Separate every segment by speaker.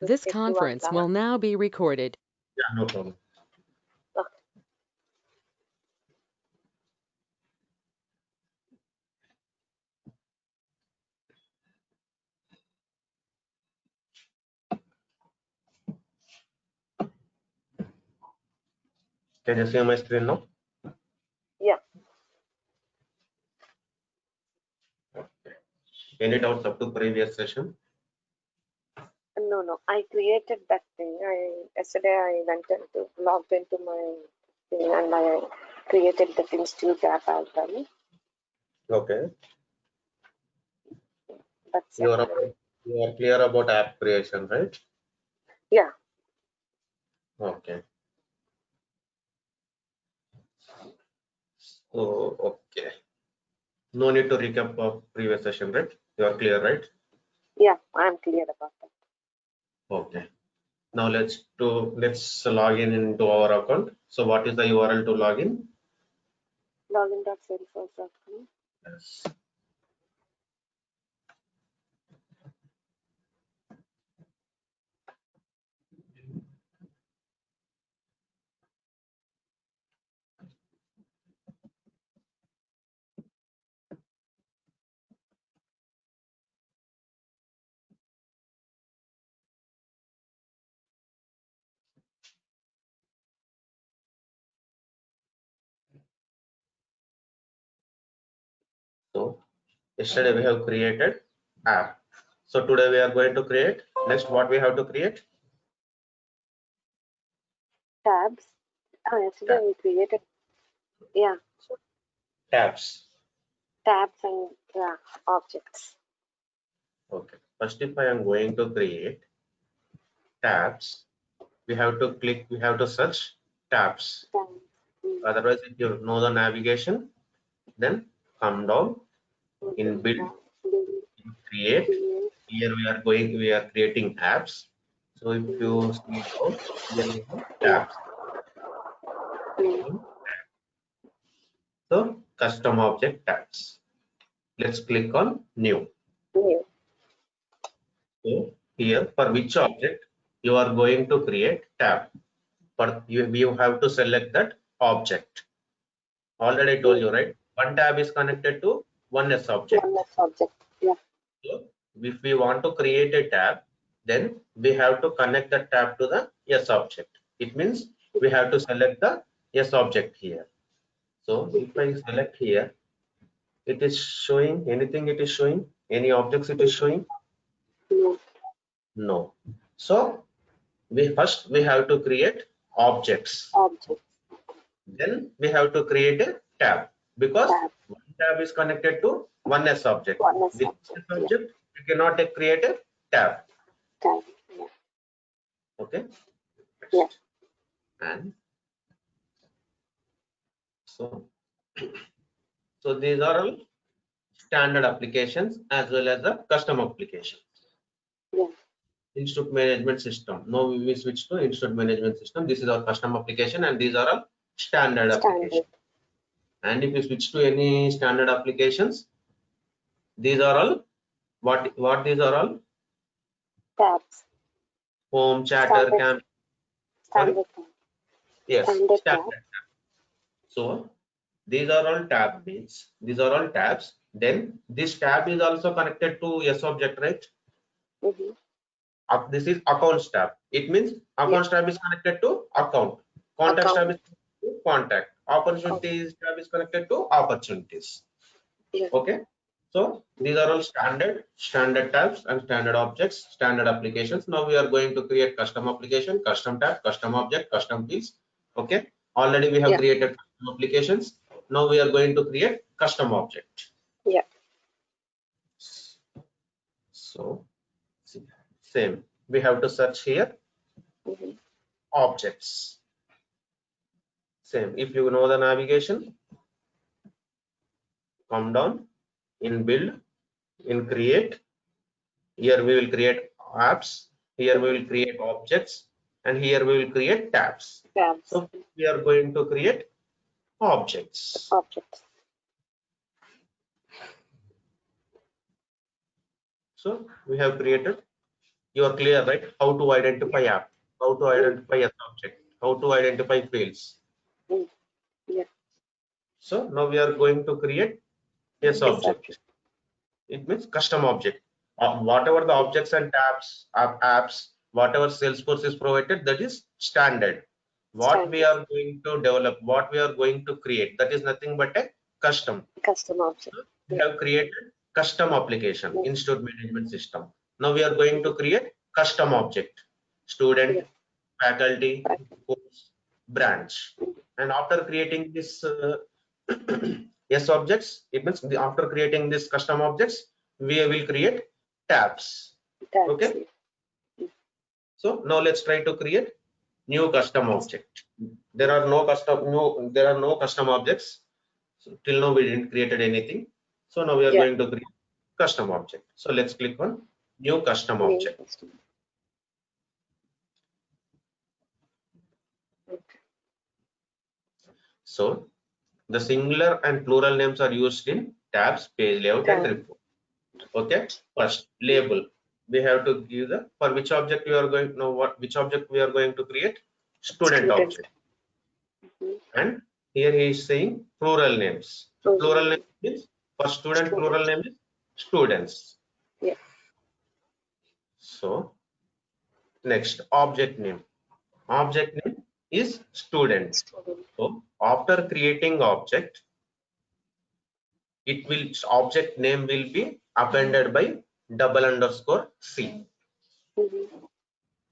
Speaker 1: This conference will now be recorded.
Speaker 2: Yeah, no problem.
Speaker 1: Okay.
Speaker 2: Can you see my screen now?
Speaker 1: Yeah.
Speaker 2: Any doubts up to previous session?
Speaker 1: No. I created that thing. Yesterday I logged into my thing and I created the Institute app as well.
Speaker 2: Okay.
Speaker 1: That's
Speaker 2: You are clear about app creation, right?
Speaker 1: yeah.
Speaker 2: Okay. So okay. No need to recap of previous session, right? You are clear, right?
Speaker 1: Yeah, I'm clear about that.
Speaker 2: Okay. Now let's log in into our account. So what is the URL to log in?
Speaker 1: Login.salesforce.com.
Speaker 2: Yes. So yesterday we have created app. So today we are going to create. Next, what we have to create?
Speaker 1: Tabs. Yesterday we created
Speaker 2: Tabs.
Speaker 1: tabs and objects.
Speaker 2: Okay. First, if I am going to create tabs, we have to search tabs. Otherwise, if you know the navigation, then come down in build, in create. Here we are creating apps. So if you see down, here we have tabs. So custom object tabs. Let's click on new.
Speaker 1: New.
Speaker 2: So here for which object you are going to create tab. But you have to select that object. Already I told you, right? One tab is connected to one S object.
Speaker 1: One less object. Yeah.
Speaker 2: So if we want to create a tab, then we have to connect the tab to the S object. It means we have to select the S object here. So if I select here, it is showing anything, it is showing any objects, it is showing no. So we have to create objects.
Speaker 1: Object.
Speaker 2: Then we have to create a tab because one tab is connected to one S object. With S object, you cannot create a tab.
Speaker 1: Tab. Yeah.
Speaker 2: Okay.
Speaker 1: Yeah.
Speaker 2: And so these are all standard applications as well as the custom applications.
Speaker 1: Yeah.
Speaker 2: Institute management system. Now we will switch to institute management system. This is our custom application and these are all standard applications. And if you switch to any standard applications, these are all what these are all?
Speaker 1: Tabs.
Speaker 2: Home, chatter, camp.
Speaker 1: Standard.
Speaker 2: Yes,
Speaker 1: standard tab.
Speaker 2: So these are all tab means these are all tabs. Then this tab is also connected to S object, right? This is accounts tab. It means accounts tab is connected to account. Contacts tab is connected to contact. Opportunities tab is connected to opportunities. Okay. So these are all standard tabs and standard objects, standard applications. Now we are going to create custom application, custom tab, custom object, custom fields. Okay. Already we have created custom applications. Now we are going to create custom object.
Speaker 1: Yeah.
Speaker 2: So same. We have to search here objects. Same. If you know the navigation, come down in build, in create. Here we will create apps. Here we will create objects. And here we will create tabs. So we are going to create objects. So we have created You are clear, right? How to identify app, how to identify a object, how to identify fields.
Speaker 1: Yeah.
Speaker 2: So now we are going to create a subject. It means custom object. Whatever the objects and tabs, apps, whatever Salesforce is provided, that is standard. What we are going to develop, what we are going to create, that is nothing but a custom.
Speaker 1: Custom object.
Speaker 2: We have created custom application, Institute Management System. Now we are going to create custom object, student, faculty, course, branch. And after creating this yes objects, it means after creating this custom objects, we will create tabs. Okay. So now let's try to create new custom object. There are no custom objects. So till now we didn't created anything. So now we are going to create custom object. So let's click on new custom object. So the singular and plural names are used in tabs, page layout, and report. Okay. First, label. We have to give the for which object we are going which object we are going to create, student object. And here he is saying plural names. So plural name means for student plural name is students.
Speaker 1: Yeah.
Speaker 2: So next, object name. Object name is student. So after creating object, object name will be appended by _C.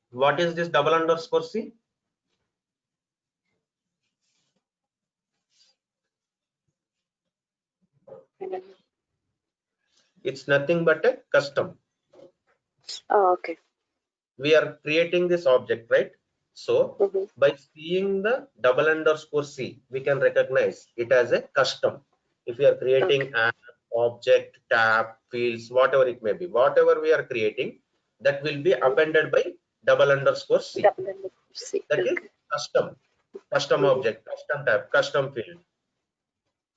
Speaker 2: What is this _C? It's nothing but a custom.
Speaker 1: Oh, okay.
Speaker 2: We are creating this object, right? So by seeing the _C, we can recognize it as a custom. If we are creating an object, tab, fields, whatever it may be, whatever we are creating, that will be appended by _C. That is custom object, custom tab, custom field.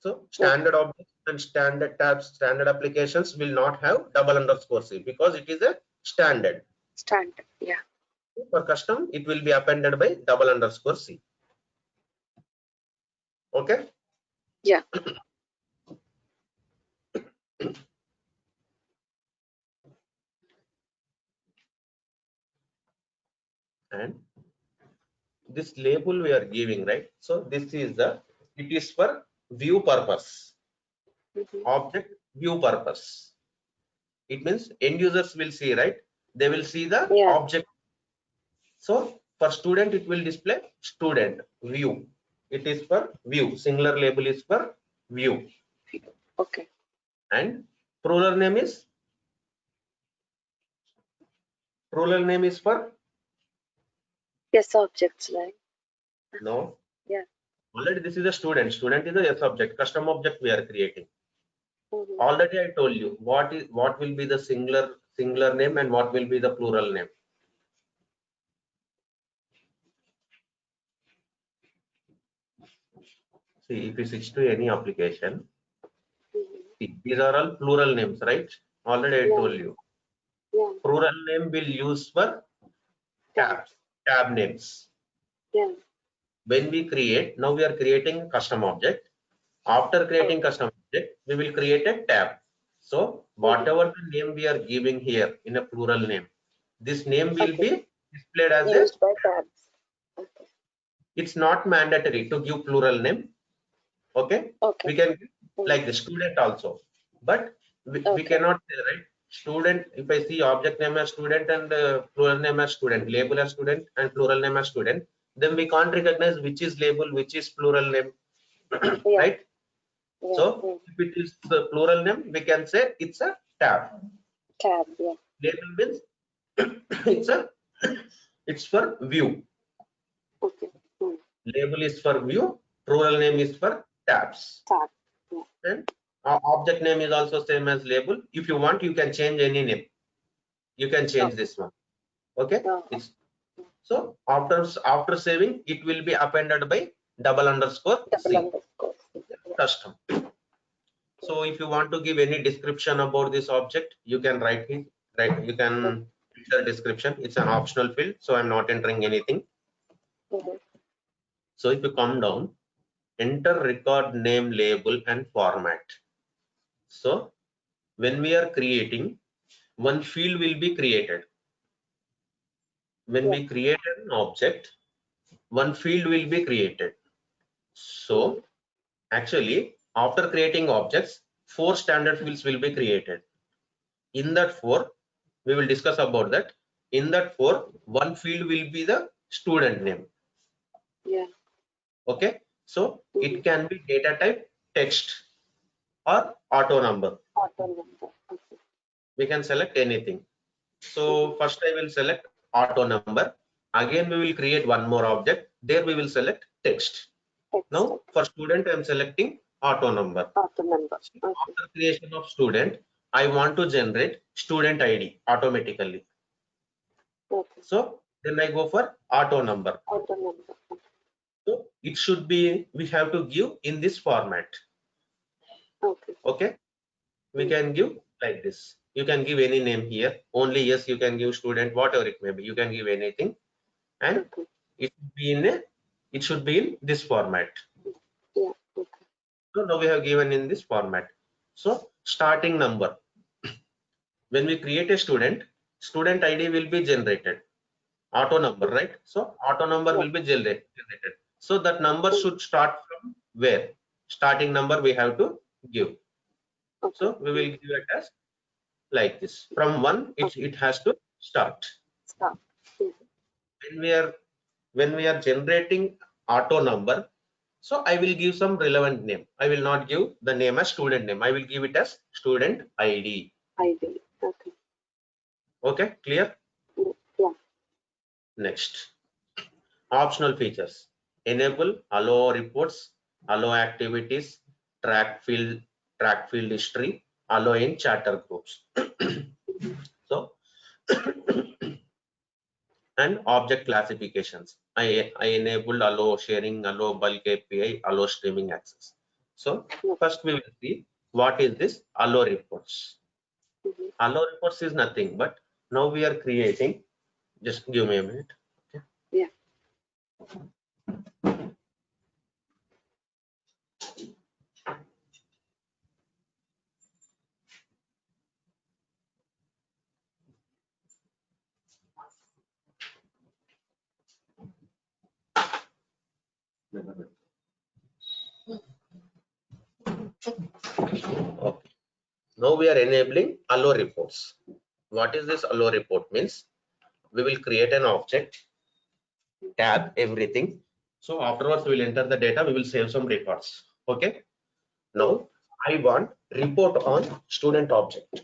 Speaker 2: So standard objects and standard tabs, standard applications will not have _C because it is a standard.
Speaker 1: Standard, yeah.
Speaker 2: For custom, it will be appended by _C. Okay.
Speaker 1: Yeah.
Speaker 2: And this label we are giving, right? So this is it is for view purpose. Object view purpose. It means end users will see, right? They will see the object. So for student, it will display student view. It is for view. Singular label is for view.
Speaker 1: Okay.
Speaker 2: And plural name is for
Speaker 1: yes objects, right?
Speaker 2: no.
Speaker 1: Yeah.
Speaker 2: Already this is a student. Student is a yes object. Custom object we are creating. Already I told you what will be the singular name and what will be the plural name. See, if you switch to any application, see, these are all plural names, right? Already I told you. Plural name will use for tab names. When we create, now we are creating a custom object. After creating custom object, we will create a tab. So whatever the name we are giving here in a plural name, this name will be displayed as
Speaker 1: used by tabs.
Speaker 2: It's not mandatory to give plural name. Okay. We can give like the student also, but we cannot say, right? Student, if I see object name as student and plural name as student, label as student and plural name as student, then we can't recognize which is label, which is plural name. Right? So if it is the plural name, we can say it's a tab.
Speaker 1: Tab, yeah.
Speaker 2: Label means it's for view.
Speaker 1: Okay.
Speaker 2: Label is for view, plural name is for tabs.
Speaker 1: Tab. Yeah.
Speaker 2: And object name is also same as label. If you want, you can change any name. You can change this one. Okay. So after saving, it will be appended by _C. Custom. So if you want to give any description about this object, you can write it. Right. You can enter description. It's an optional field, so I'm not entering anything. So if you come down, enter record name, label, and format. So when we are creating, one field will be created. When we create an object, one field will be created. So actually, after creating objects, 4 standard fields will be created. In that 4, we will discuss about that. In that 4, one field will be the student name. Okay, so it can be data type text or auto number. We can select anything. So first I will select auto number. Again we will create one more object. There we will select text. Now for student I am selecting auto number. After creation of student, I want to generate student ID automatically. So then I go for auto number. So it should be, we have to give in this format. Okay, we can give like this. You can give any name here. Only yes, you can give student, whatever it may be. You can give anything, and it should be in this format. So now we have given in this format. So starting number. When we create a student, student ID will be generated. Auto number, right? So auto number will be generated. So that number should start from where? Starting number we have to give. So we will give it as like this. From 1, it has to start. When we are generating auto number, so I will give some relevant name. I will not give the name as student name. I will give it as student ID. Okay, clear? Next, optional features. Enable allow reports, allow activities, track field history, allow in chatter groups. So and object classifications. I enabled allow sharing, allow bulk API, allow streaming access. So first we will see what is this allow reports. Allow reports is nothing but now we are creating. Just give me a minute. Okay. Okay. Now we are enabling allow reports. What is this allow report means? We will create an object, tab, everything. So afterwards we will enter the data, we will save some records. Okay. Now I want report on student object.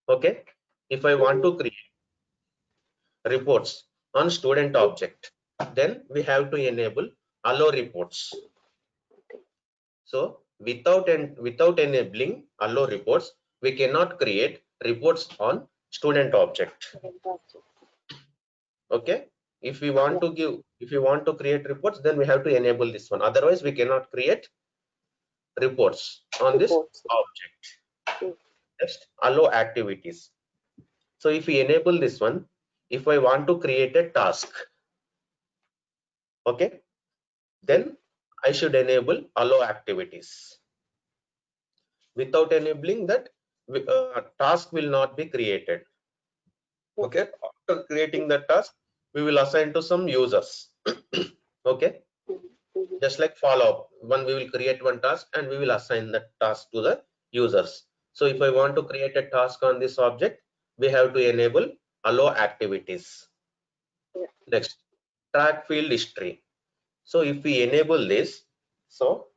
Speaker 2: Okay. If I want to create reports on student object, then we have to enable allow reports. So without enabling allow reports, we cannot create reports on student object. Okay, if we want to create reports, then we have to enable this one. Otherwise we cannot create reports on this object. Next, allow activities. So if we enable this one, if I want to create a task, okay, then I should enable allow activities. Without enabling that, task will not be created. Okay, after creating the task, we will assign to some users. Okay, just like follow-up, we will create one task and we will assign that task to the users. So if I want to create a task on this object, we have to enable allow activities. Next, track field history. So if we enable this, so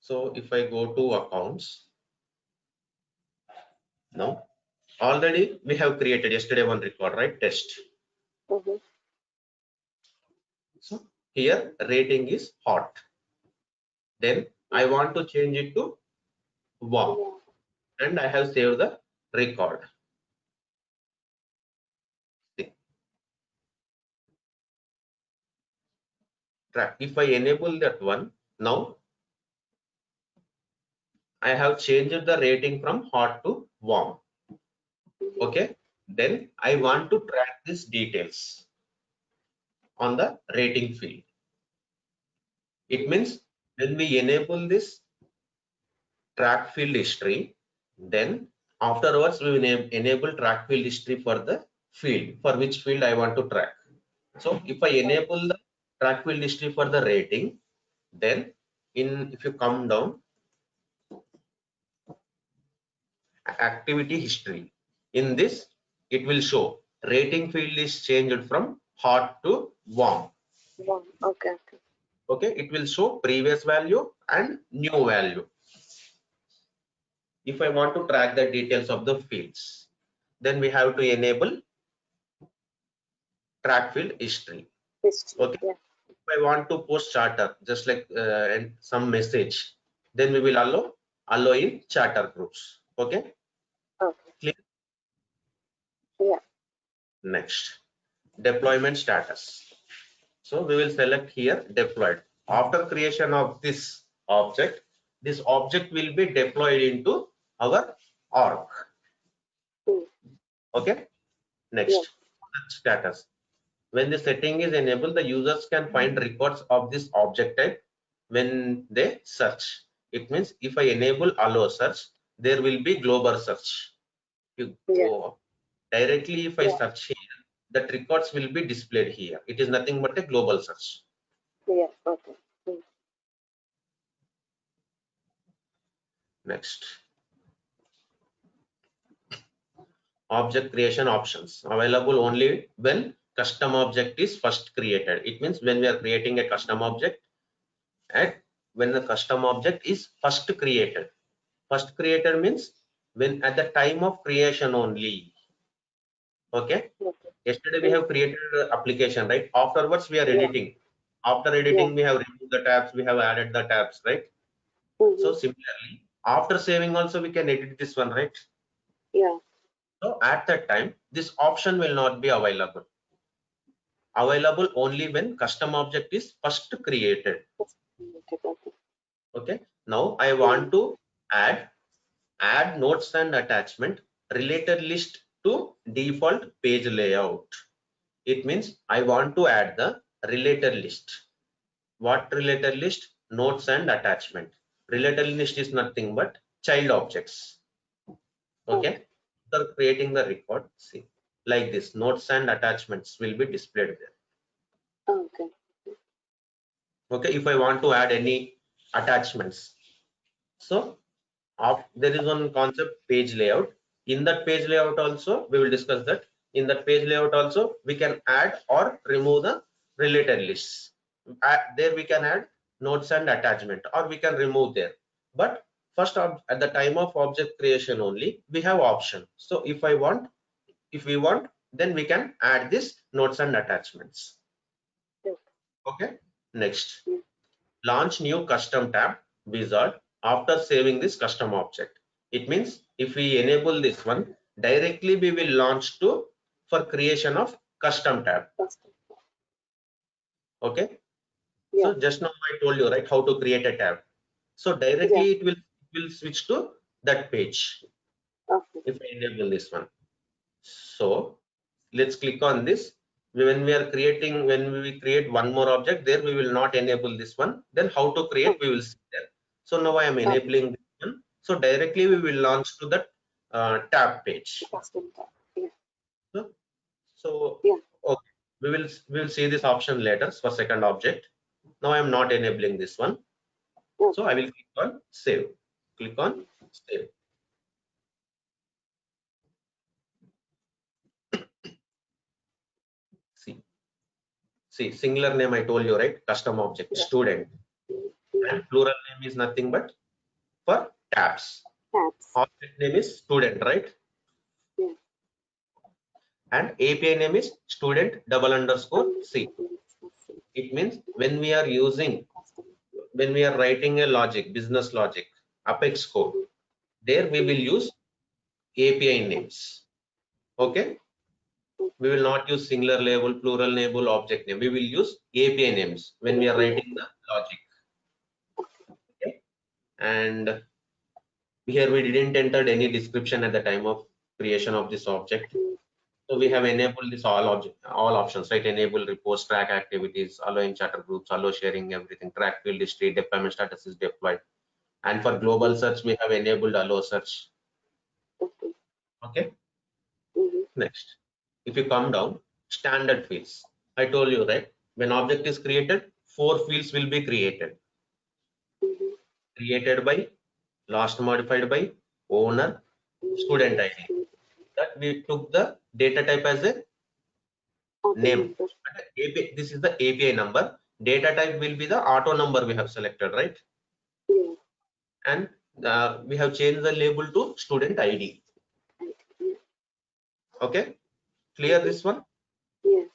Speaker 2: if I go to accounts, now already we have created yesterday one record, right? Test. So here rating is hot. Then I want to change it to wow, and I have saved the record. Track. If I enable that one, now I have changed the rating from hot to warm. Okay, then I want to track these details on the rating field. It means when we enable this track field history, then afterwards we will enable track field history for the field, for which field I want to track. So if I enable the track field history for the rating, then if you come down, activity history, in this it will show rating field is changed from hot to warm.
Speaker 1: Okay.
Speaker 2: Okay, it will show previous value and new value. If I want to track the details of the fields, then we have to enable track field history. Okay.
Speaker 1: Yeah.
Speaker 2: If I want to post charter, just like and some message, then we will allow in charter groups. Okay.
Speaker 1: Okay.
Speaker 2: Clear?
Speaker 1: Yeah.
Speaker 2: Next, deployment status. So we will select here deployed. After creation of this object will be deployed into our org. Okay. Next,
Speaker 1: Yeah.
Speaker 2: status. When the setting is enabled, the users can find records of this object type when they search. It means if I enable allow search, there will be global search. You go directly, if I search here, that records will be displayed here. It is nothing but a global search.
Speaker 1: Yeah. Okay.
Speaker 2: Next, object creation options available only when custom object is first created. It means when we are creating a custom object, and when the custom object is first created. First created means when at the time of creation only. Okay. Yesterday we have created application, right? Afterwards we are editing. After editing we have removed the tabs, we have added the tabs, right? So similarly, after saving also we can edit this one, right?
Speaker 1: Yeah.
Speaker 2: So at that time, this option will not be available. Available only when custom object is first created. Okay. Now I want to add notes and attachment related list to default page layout. It means I want to add the related list. What related list? Notes and attachment. Related list is nothing but child objects. Okay. After creating the record, see, like this, notes and attachments will be displayed there.
Speaker 1: Okay.
Speaker 2: Okay. If I want to add any attachments, so there is one concept, page layout. In that page layout also we will discuss that. In that page layout also we can add or remove the related lists. There we can add notes and attachment, or we can remove there. But first, at the time of object creation only, we have option. So if we want, then we can add this notes and attachments. Okay. Next, launch new custom tab wizard after saving this custom object. It means if we enable this one, directly we will launch for creation of custom tab. Okay. So just now I told you, right, how to create a tab. So directly it will switch to that page. If I enable this one. So let's click on this. When we create one more object, there we will not enable this one. Then how to create, we will see there. So now I am enabling this one. So directly we will launch to that tab page. So okay, we will see this option later for second object. Now I am not enabling this one. So I will click on save. Click on save. See, singular name I told you, right? Custom object, student. And plural name is nothing but for tabs. Object name is student, right? And API name is student_C. It means when we are writing a logic, business logic, Apex code, there we will use API names. Okay. We will not use singular label, plural label, object name. We will use API names when we are writing the logic. Okay. And Here we didn't enter any description at the time of creation of this object. So we have enabled this all options, right? Enable reports, track activities, allowing chatter groups, allow sharing everything, track field history, deployment status is deployed. And for global search, we have enabled allow search. Okay. Next, if you come down, standard fields. I told you, right? When object is created, 4 fields will be created. Created by, last modified by, owner, student ID. That we took the data type as a name. This is the API number. Data type will be the auto number we have selected, right? And we have changed the label to student ID. Okay, clear this one?
Speaker 1: Yes.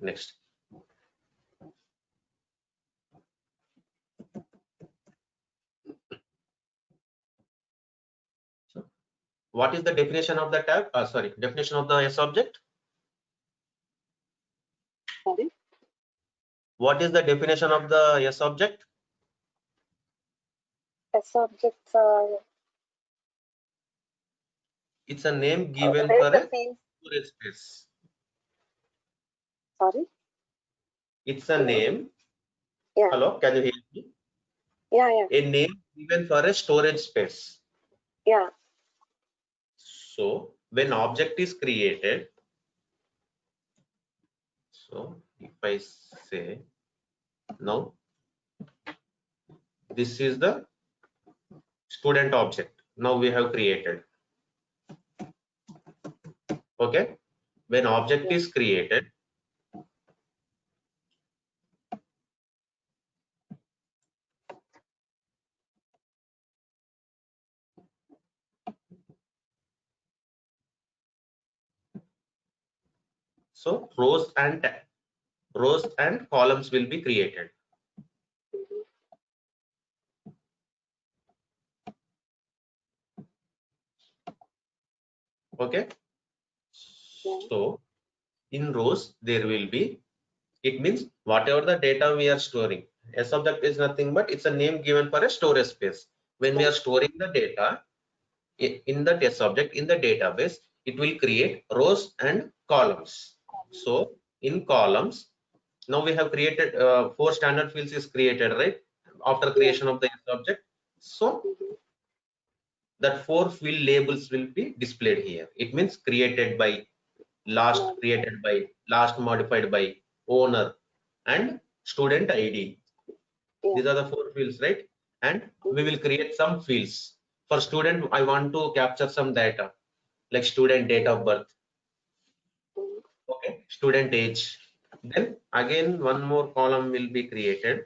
Speaker 2: Next. So, what is the definition of the tag? Sorry, definition of the S object?
Speaker 1: Sorry?
Speaker 2: What is the definition of the S object?
Speaker 1: S objects are
Speaker 2: It's a name given
Speaker 1: where
Speaker 2: for
Speaker 1: the
Speaker 2: a
Speaker 1: fields.
Speaker 2: storage space.
Speaker 1: Sorry?
Speaker 2: It's a name.
Speaker 1: Yeah.
Speaker 2: Hello, can you hear me?
Speaker 1: Yeah.
Speaker 2: A name given for a storage space.
Speaker 1: Yeah.
Speaker 2: So when object is created, so if I say now this is the student object, now we have created. Okay, when object is created, so rows and columns will be created. Okay, so in rows there will be, it means whatever the data we are storing. S object is nothing but it's a name given for a storage space. When we are storing the data in the S object in the database, it will create rows and columns. So in columns, now we have created 4 standard fields is created, right? After creation of the S object. So that 4 field labels will be displayed here. It means created by, last created by, last modified by, owner, and student ID. These are the 4 fields, right? And we will create some fields. For student, I want to capture some data like student date of birth. Okay, student age. Then again one more column will be created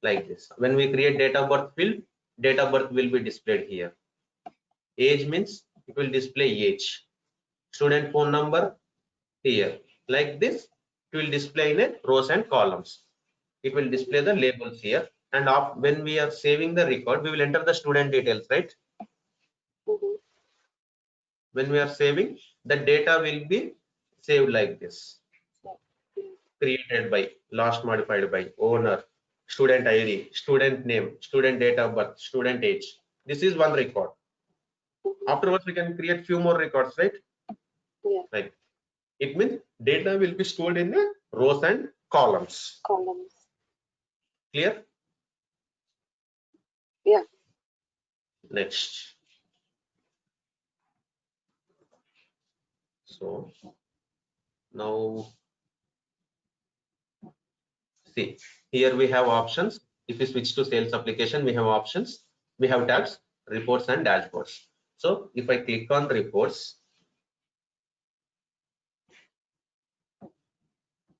Speaker 2: like this. When we create date of birth field, date of birth will be displayed here. Age means it will display age. Student phone number here. Like this, it will display in a rows and columns. It will display the labels here. And when we are saving the record, we will enter the student details, right? When we are saving, the data will be saved like this. Created by, last modified by, owner, student ID, student name, student date of birth, student age. This is one record. Afterwards, we can create few more records, right?
Speaker 1: Yeah.
Speaker 2: Like it means data will be stored in the rows and columns. Clear?
Speaker 1: Yeah.
Speaker 2: Next. So now see, here we have options. If we switch to sales application, we have options. We have tabs, reports and dashboards. So if I click on reports,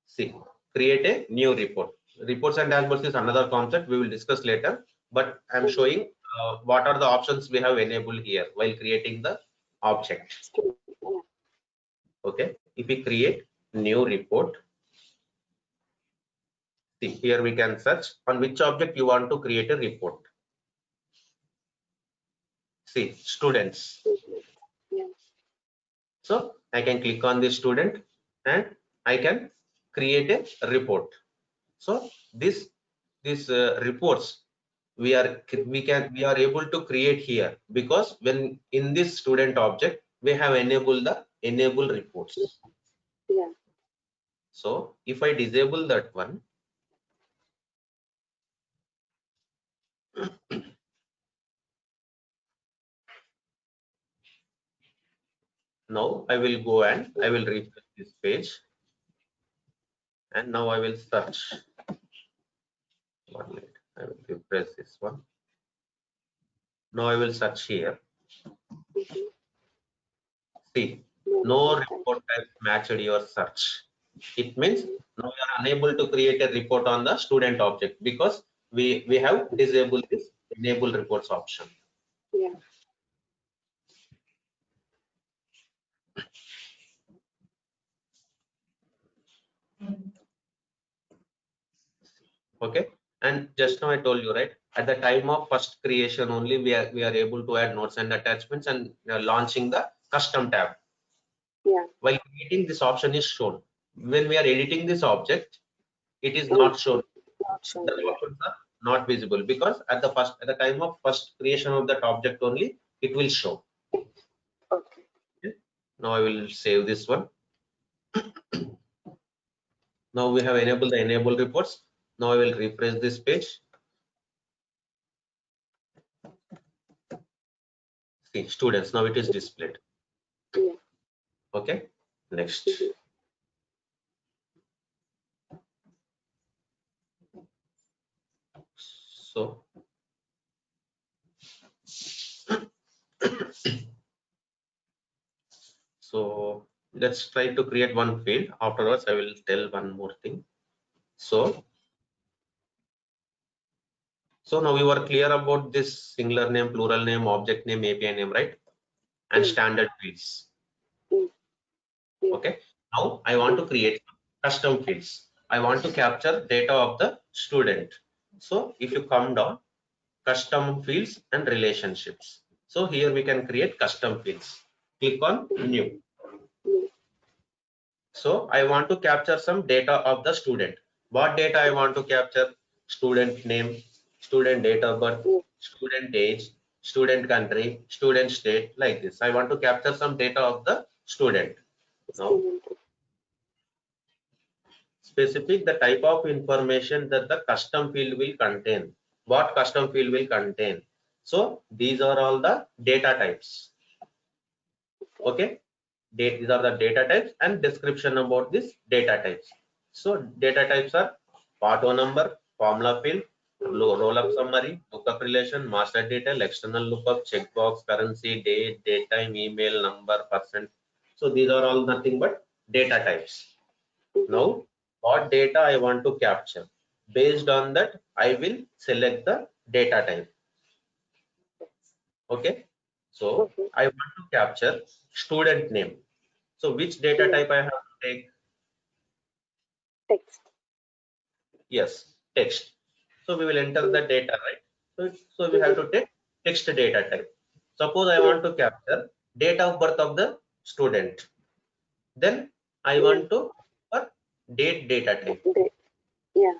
Speaker 2: see, create a new report. Reports and dashboards is another concept we will discuss later, but I'm showing what are the options we have enabled here while creating the object. Okay, if we create new report, see, here we can search on which object you want to create a report. See, students. So I can click on this student and I can create a report. So this reports we are able to create here, because when in this student object we have enabled the enable reports.
Speaker 1: Yeah.
Speaker 2: So if I disable that one, now I will go and I will refresh this page, and now I will search. 1 minute, I will refresh this one. Now I will search here. See, no report type matched your search. It means now you are unable to create a report on the student object, because we have disabled this enable reports option.
Speaker 1: Yeah.
Speaker 2: Okay, and just now I told you, right, at the time of first creation only we are able to add notes and attachments, and launching the custom tab.
Speaker 1: Yeah.
Speaker 2: While creating, this option is shown. When we are editing this object, it is not shown.
Speaker 1: Not shown.
Speaker 2: The options are not visible, because at the time of first creation of that object only it will show.
Speaker 1: Okay.
Speaker 2: Okay. Now I will save this one. Now we have enabled the enable reports. Now I will refresh this page. See, students, now it is displayed.
Speaker 1: Yeah.
Speaker 2: Okay, next. So so let's try to create one field. Afterwards I will tell one more thing. So now we were clear about this singular name, plural name, object name, API name, right? And standard fields. Okay, now I want to create custom fields. I want to capture data of the student. So if you come down, custom fields and relationships. So here we can create custom fields. Click on new. So I want to capture some data of the student. What data I want to capture? Student name, student date of birth, student age, student country, student state, like this. I want to capture some data of the student. Now, specific the type of information that the custom field will contain. What custom field will contain? So these are all the data types. Okay, these are the data types and description about this data types. So data types are part-o number, formula field, roll-up summary, lookup relation, master detail, external lookup, checkbox, currency, date, date time, email, number, percent. So these are all nothing but data types. Now, what data I want to capture? Based on that, I will select the data type. Okay. So I want to capture student name. So which data type I have to take?
Speaker 1: Text.
Speaker 2: Yes, text. So we will enter the data, right? So we have to take text data type. Suppose I want to capture date of birth of the student. Then I want to for date data type.
Speaker 1: Yeah,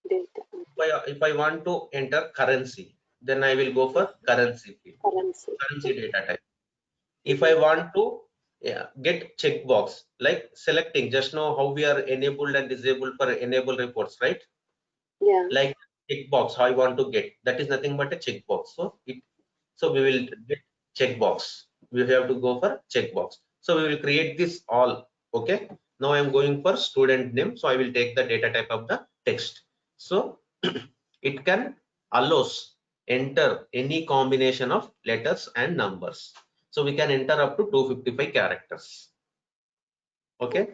Speaker 1: data.
Speaker 2: If I want to enter currency, then I will go for currency field. Currency data type. If I want to get checkbox, like selecting, just know how we are enabled and disabled for enable reports, right?
Speaker 1: Yeah.
Speaker 2: Like checkbox, how I want to get, that is nothing but a checkbox. So we will get checkbox. We have to go for checkbox. So we will create this all. Okay. Now I am going for student name. So I will take the data type of the text. So it can allows enter any combination of letters and numbers. So we can enter up to 255 characters. Okay,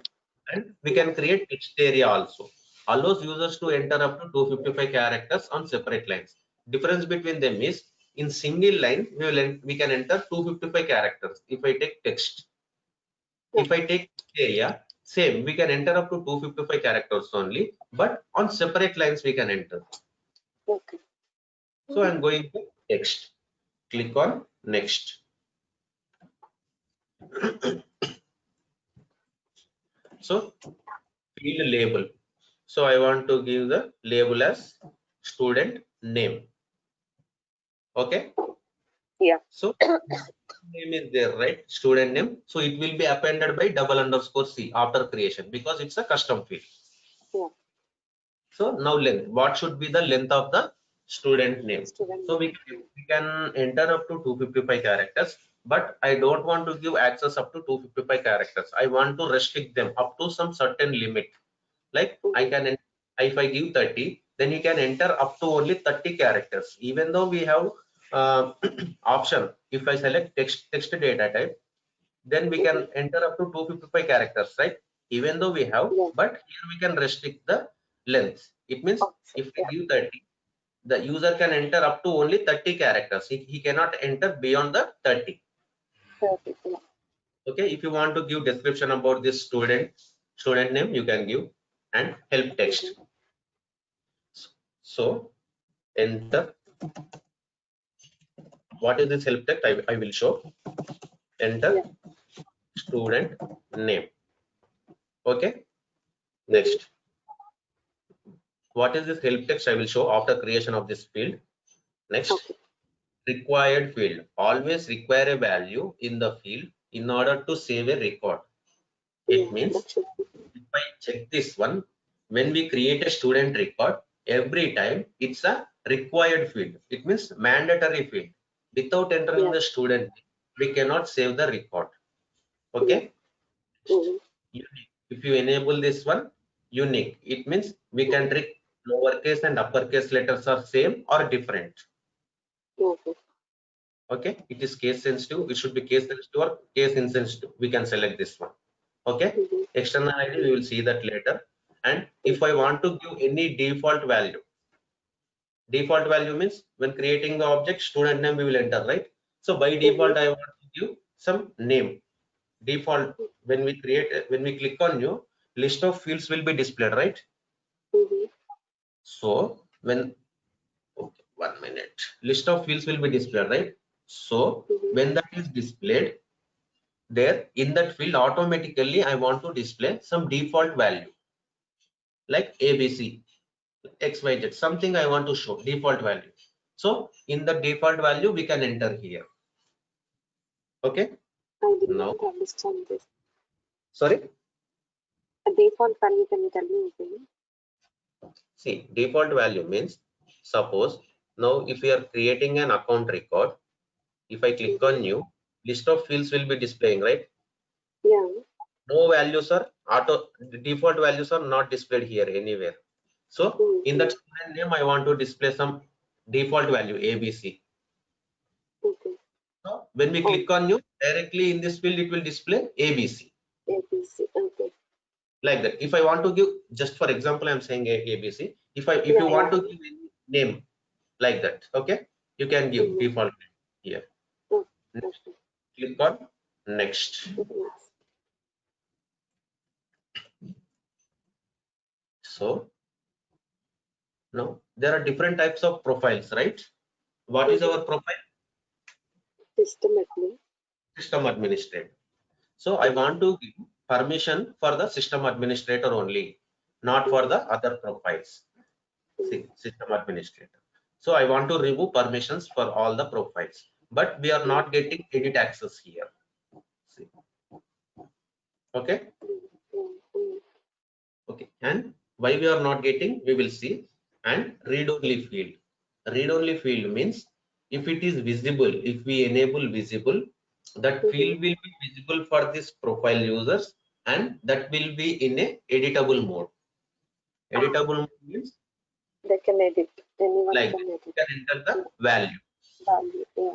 Speaker 2: and we can create text area also. Allows users to enter up to 255 characters on separate lines. Difference between them is in single line we can enter 255 characters. If I take text, if I take area, same, we can enter up to 255 characters only, but on separate lines we can enter.
Speaker 1: Okay.
Speaker 2: So I'm going to text. Click on next. So field label. So I want to give the label as student name. Okay.
Speaker 1: Yeah.
Speaker 2: So name is there, right? Student name. So it will be appended by _C after creation because it's a custom field.
Speaker 1: Yeah.
Speaker 2: So now length. What should be the length of the student name?
Speaker 1: Student
Speaker 2: So we can enter up to 255 characters, but I don't want to give access up to 255 characters. I want to restrict them up to some certain limit. Like I can, if I give 30, then you can enter up to only 30 characters. Even though we have option, if I select text data type, then we can enter up to 255 characters, right? Even though we have,
Speaker 1: Yeah.
Speaker 2: but here we can restrict the length. It means if we give 30, the user can enter up to only 30 characters. He cannot enter beyond the 30.
Speaker 1: Perfect. Yeah.
Speaker 2: Okay, if you want to give description about this student name, you can give, and help text. So enter. What is this help text? I will show. Enter student name. Okay. Next. What is this help text? I will show after creation of this field. Next.
Speaker 1: Okay.
Speaker 2: Required field. Always require a value in the field in order to save a record. It means if I check this one, when we create a student record, every time it's a required field. It means mandatory field. Without entering the student, we cannot save the record. Okay. Unique. If you enable this one, unique, it means we can trick lowercase and uppercase letters are same or different. Okay, it is case sensitive. It should be case sensitive or case insensitive. We can select this one. Okay, external ID we will see that later. And if I want to give any default value means when creating the object, student name we will enter, right? So by default I want to give some name. Default, when we click on new, list of fields will be displayed, right? So when, okay, 1 minute, list of fields will be displayed, right? So when that is displayed, there in that field automatically I want to display some default value like ABC, XYZ, something I want to show default value. So in the default value we can enter here. Okay.
Speaker 1: I did
Speaker 2: Now,
Speaker 1: not understand this.
Speaker 2: Sorry.
Speaker 1: A default value, can you tell me again?
Speaker 2: See, default value means, suppose now if we are creating an account record, if I click on new, list of fields will be displaying, right?
Speaker 1: Yeah.
Speaker 2: No values are default values are not displayed here anywhere. So in that student name, I want to display some default value ABC.
Speaker 1: Okay.
Speaker 2: So when we click on new, directly in this field it will display ABC.
Speaker 1: ABC. Okay.
Speaker 2: Like that. If I want to give, just for example, I'm saying ABC. If you want to give any name like that, okay, you can give default name here. Click on next. So now there are different types of profiles, right? What is our profile? System administrator. So I want to give permission for the system administrator only, not for the other profiles. See, system administrator. So I want to remove permissions for all the profiles, but we are not getting edit access here. See. Okay. Okay. And why we are not getting, we will see. And read only field. Read only field means if it is visible, if we enable visible, that field will be visible for this profile users, and that will be in a editable mode. Editable mode means
Speaker 1: they can edit. Anyone
Speaker 2: like
Speaker 1: can edit.
Speaker 2: can enter the value.
Speaker 1: Yeah.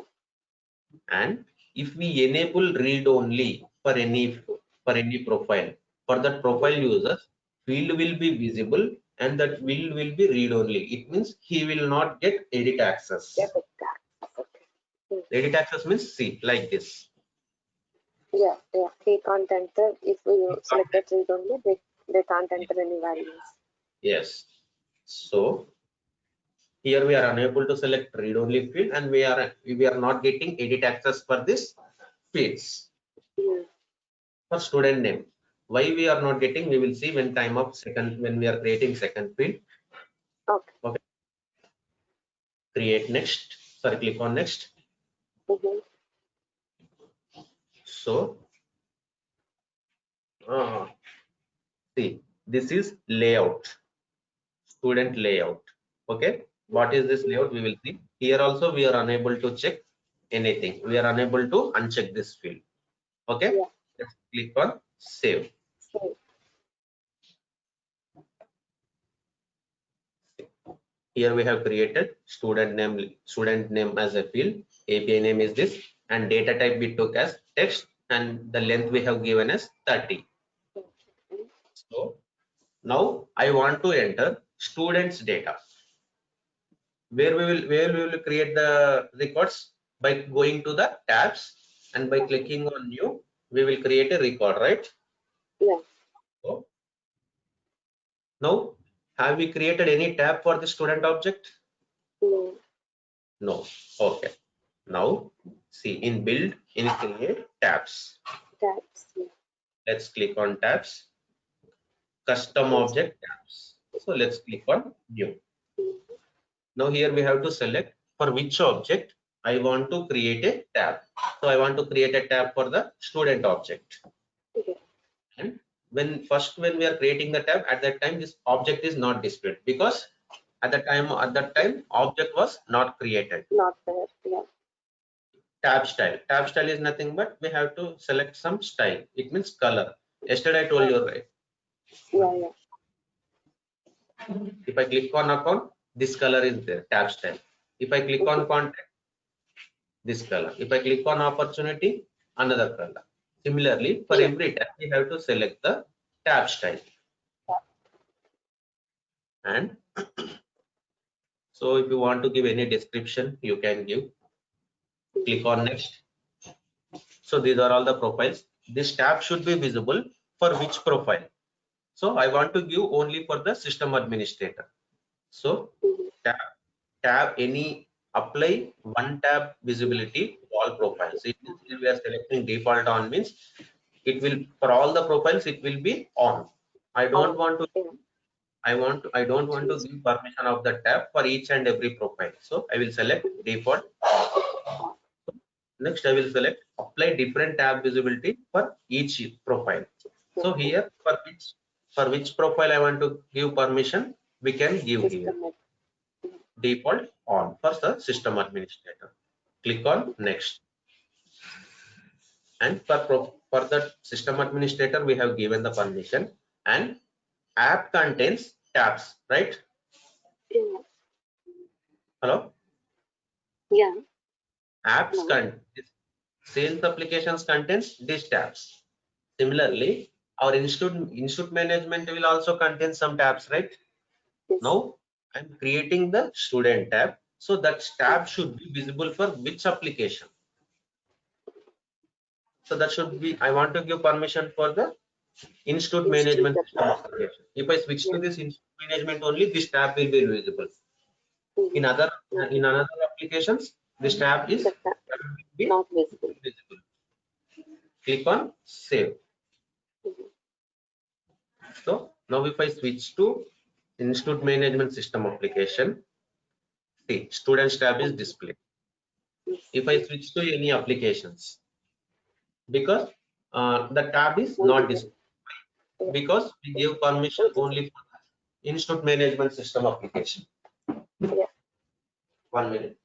Speaker 2: And if we enable read only for any profile, for that profile users, field will be visible and that field will be read only. It means he will not get edit access. Edit access means see like this.
Speaker 1: Yeah. He can't enter. If we select read only, they can't enter any values.
Speaker 2: Yes. So here we are unable to select read only field, and we are not getting edit access for this fields. For student name, why we are not getting, we will see when time of when we are creating second field. Okay. Create next. Sorry, click on next. So see, this is layout, student layout. Okay, what is this layout? We will see. Here also we are unable to check anything. We are unable to uncheck this field. Okay,
Speaker 1: Yeah.
Speaker 2: let's click on save.
Speaker 1: So,
Speaker 2: Here we have created student name as a field, API name is this, and data type we took as text, and the length we have given as 30. So now I want to enter students data. Where we will create the records? By going to the tabs and by clicking on new, we will create a record, right?
Speaker 1: yeah.
Speaker 2: So now, have we created any tab for the student object?
Speaker 1: No.
Speaker 2: No. Okay. Now see, in build, in create tabs.
Speaker 1: Tabs. Yeah.
Speaker 2: Let's click on tabs, custom object tabs. So let's click on new. Now here we have to select for which object I want to create a tab. So I want to create a tab for the student object.
Speaker 1: Yeah.
Speaker 2: And when we are creating the tab, at that time this object is not displayed because at that time object was not created.
Speaker 1: Not there. Yeah.
Speaker 2: Tab style is nothing but we have to select some style. It means color. Yesterday I told you, right?
Speaker 1: Yeah. Yeah.
Speaker 2: If I click on account, this color is there, tab style. If I click on contact, this color. If I click on opportunity, another color. Similarly, for every tab, we have to select the tab style. And so if you want to give any description, you can give. Click on next. So these are all the profiles. This tab should be visible for which profile? So I want to give only for the system administrator. So tab any apply one tab visibility to all profiles. If we are selecting default on means it will for all the profiles it will be on. I don't want to I don't want to give permission of the tab for each and every profile. So I will select default. Next I will select apply different tab visibility for each profile. So here for which profile I want to give permission, we can give here default on for the system administrator. Click on next. And for the system administrator we have given the permission, and app contains tabs, right?
Speaker 1: Yeah.
Speaker 2: Hello?
Speaker 1: Yeah.
Speaker 2: Apps sales applications contains these tabs. Similarly, our institute management will also contain some tabs, right?
Speaker 1: Yes.
Speaker 2: Now I'm creating the student tab, so that tab should be visible for which application. So that should be, I want to give permission for the institute management system application. If I switch to this institute management only, this tab will be visible. In another applications, this tab is
Speaker 1: not visible.
Speaker 2: Click on save. So now if I switch to institute management system application, see students tab is displayed. If I switch to any applications, because the tab is not displayed, because we give permission only for institute management system application.
Speaker 1: Yeah.
Speaker 2: 1 minute.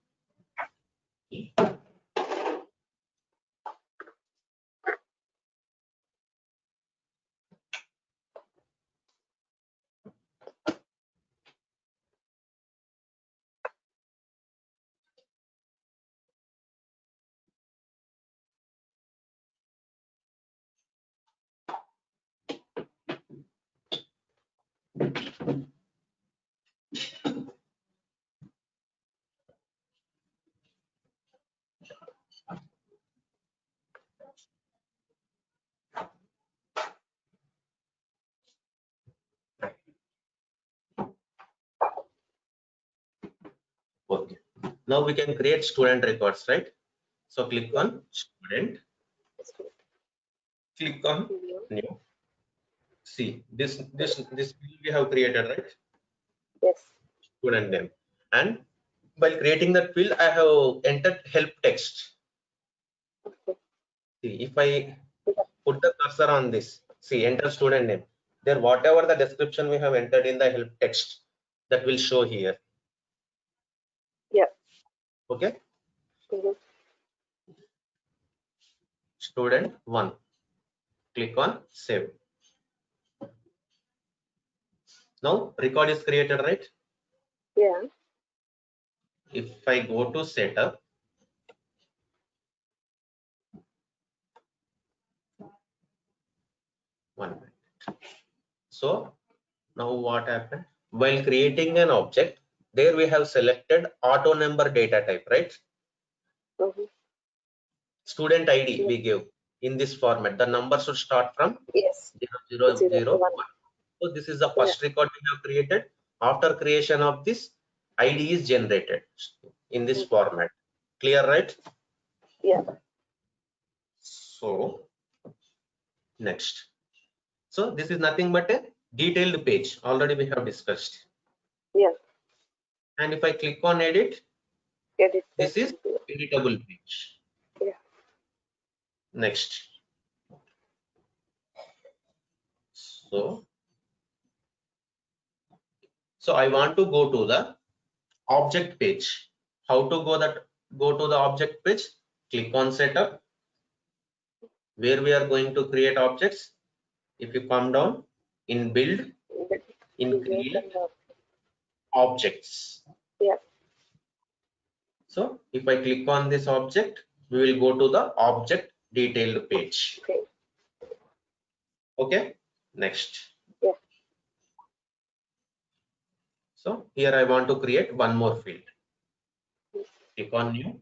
Speaker 2: Okay. Now we can create student records, right? So click on student. Click on new. See this we have created, right?
Speaker 1: Yes.
Speaker 2: Student name, and while creating that field, I have entered help text.
Speaker 1: Okay.
Speaker 2: See, if I put the cursor on this, see, enter student name, there whatever the description we have entered in the help text, that will show here.
Speaker 1: Yeah.
Speaker 2: Okay.
Speaker 1: Mm-hmm.
Speaker 2: Student 1. Click on save. Now record is created, right?
Speaker 1: Yeah.
Speaker 2: If I go to setup, one minute. So now what happened? While creating an object, there we have selected auto number data type, right?
Speaker 1: Mm-hmm.
Speaker 2: Student ID
Speaker 1: Yeah.
Speaker 2: we give in this format. The number should start from
Speaker 1: Yes.
Speaker 2: 000.
Speaker 1: 1.
Speaker 2: So this is the first record we have created. After creation of this, ID is generated in this format. Clear, right?
Speaker 1: Yeah.
Speaker 2: So next. So this is nothing but a detailed page. Already we have discussed.
Speaker 1: Yeah.
Speaker 2: And if I click on edit,
Speaker 1: Edit.
Speaker 2: this is editable page.
Speaker 1: Yeah.
Speaker 2: Next. So I want to go to the object page. How to go to the object page? Click on setup, where we are going to create objects. If you come down in build, in create objects.
Speaker 1: Yeah.
Speaker 2: So if I click on this object, we will go to the object detailed page.
Speaker 1: Okay.
Speaker 2: Okay. Next.
Speaker 1: Yeah.
Speaker 2: So here I want to create one more field. Click on new.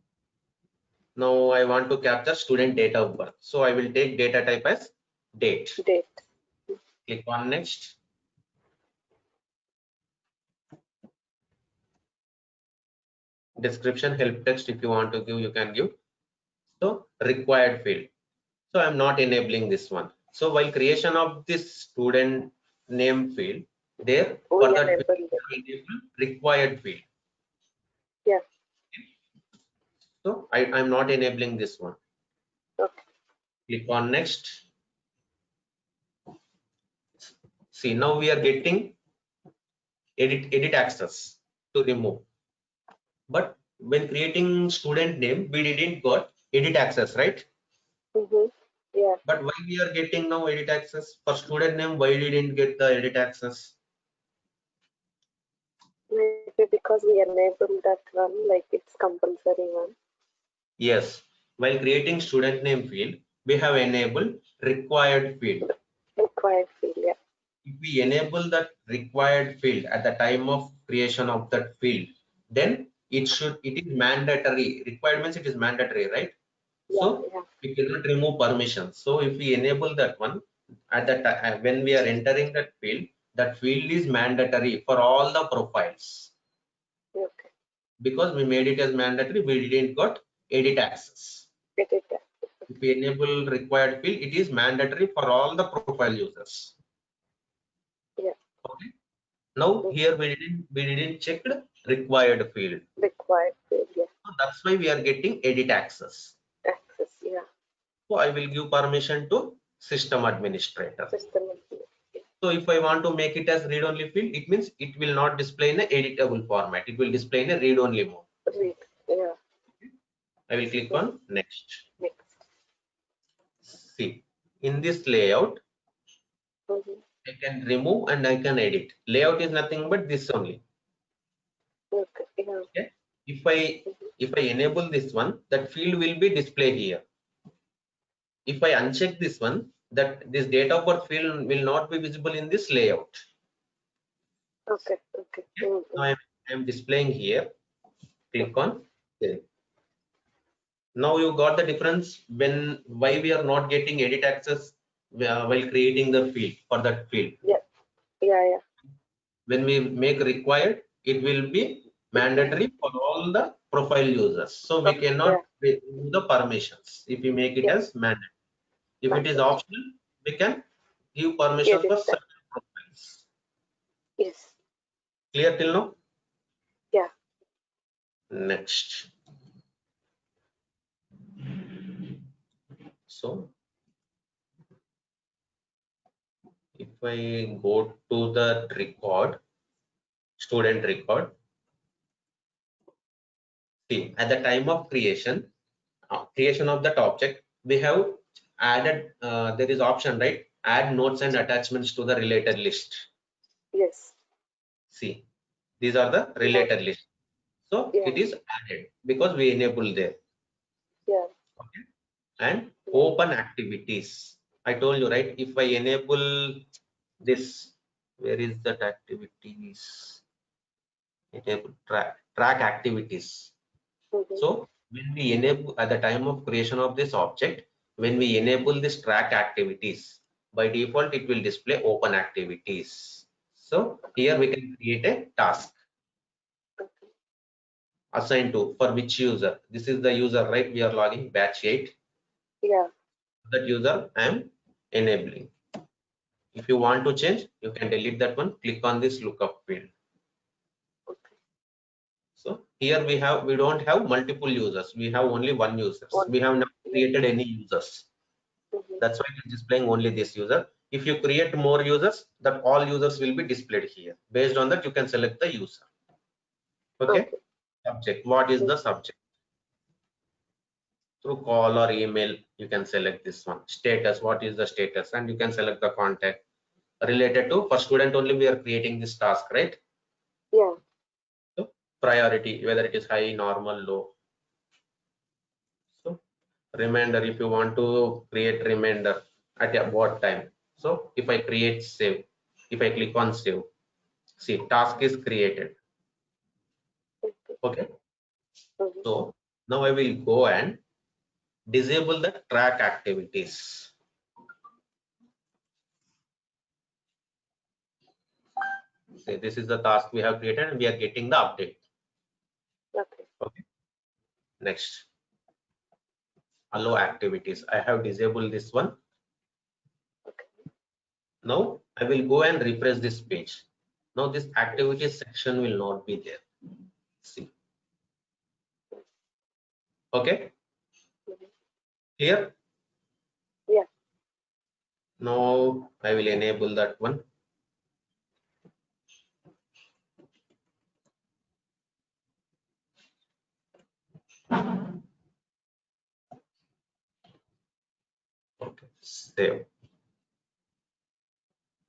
Speaker 2: Now I want to capture student date of birth. So I will take data type as date.
Speaker 1: Date.
Speaker 2: Click on next. Description, help text, if you want to give, you can give. So required field. So I'm not enabling this one. So while creation of this student name field, there for that required field.
Speaker 1: Yeah.
Speaker 2: So I'm not enabling this one.
Speaker 1: Okay.
Speaker 2: Click on next. See, now we are getting edit access to remove. But when creating student name, we didn't got edit access, right?
Speaker 1: Mm-hmm. Yeah.
Speaker 2: But why we are getting now edit access for student name? Why didn't get the edit access?
Speaker 1: Maybe because we enabled that one, like it's compulsory one.
Speaker 2: Yes. While creating student name field, we have enabled required field.
Speaker 1: Required field, yeah.
Speaker 2: If we enable that required field at the time of creation of that field, then it is mandatory. Required means it is mandatory, right?
Speaker 1: Yeah,
Speaker 2: So
Speaker 1: yeah.
Speaker 2: we cannot remove permissions. So if we enable that one at that time when we are entering that field is mandatory for all the profiles.
Speaker 1: Okay.
Speaker 2: Because we made it as mandatory, we didn't got edit access.
Speaker 1: Edit access.
Speaker 2: If we enable required field, it is mandatory for all the profile users.
Speaker 1: Yeah.
Speaker 2: Okay. Now here we didn't check required field.
Speaker 1: Required field, yeah.
Speaker 2: So that's why we are getting edit access.
Speaker 1: Access, yeah.
Speaker 2: So I will give permission to system administrator.
Speaker 1: System administrator.
Speaker 2: So if I want to make it as read-only field, it means it will not display in a editable format. It will display in a read-only mode.
Speaker 1: Read, yeah.
Speaker 2: I will click on next.
Speaker 1: Next.
Speaker 2: See, in this layout, I can remove and I can edit. Layout is nothing but this only.
Speaker 1: Okay. Yeah.
Speaker 2: Okay. If I enable this one, that field will be displayed here. If I uncheck this one, that this date of birth field will not be visible in this layout.
Speaker 1: Okay. Okay.
Speaker 2: Now I am displaying here. Click on save. Now you got the difference why we are not getting edit access while creating the field for that field.
Speaker 1: Yeah. Yeah. Yeah.
Speaker 2: When we make required, it will be mandatory for all the profile users. So we cannot remove the permissions if we make it as mandatory. If it is optional, we can give permission for certain profiles.
Speaker 1: Yes.
Speaker 2: Clear till now?
Speaker 1: Yeah.
Speaker 2: Next. So if I go to the record, student record, see at the time of creation of that object, we have added, there is option, right? Add notes and attachments to the related list.
Speaker 1: Yes.
Speaker 2: See, these are the related list. So
Speaker 1: Yeah.
Speaker 2: it is added because we enable there.
Speaker 1: Yeah.
Speaker 2: Okay. And open activities. I told you, right? If I enable this, where is that activities? Enable track activities. So when we enable at the time of creation of this object, when we enable this track activities, by default it will display open activities. So here we can create a task assigned to for which user. This is the user, right? We are logging batch 8.
Speaker 1: Yeah.
Speaker 2: That user I am enabling. If you want to change, you can delete that one. Click on this lookup field.
Speaker 1: Okay.
Speaker 2: So here we don't have multiple users. We have only one user. We have not created any users. That's why it is displaying only this user. If you create more users, that all users will be displayed here. Based on that, you can select the user. Okay. Subject. What is the subject? Through call or email, you can select this one. Status. What is the status? And you can select the contact related to. For student only, we are creating this task, right?
Speaker 1: Yeah.
Speaker 2: So priority, whether it is high, normal, low. So reminder, if you want to create reminder at what time. So if I create save, if I click on save, see task is created. Okay. So now I will go and disable the track activities. See, this is the task we have created and we are getting the update. Okay. Next, allow activities. I have disabled this one. Now I will go and refresh this page. Now this activities section will not be there. See. Okay. Clear?
Speaker 1: Yeah.
Speaker 2: Now I will enable that one. Okay. Save.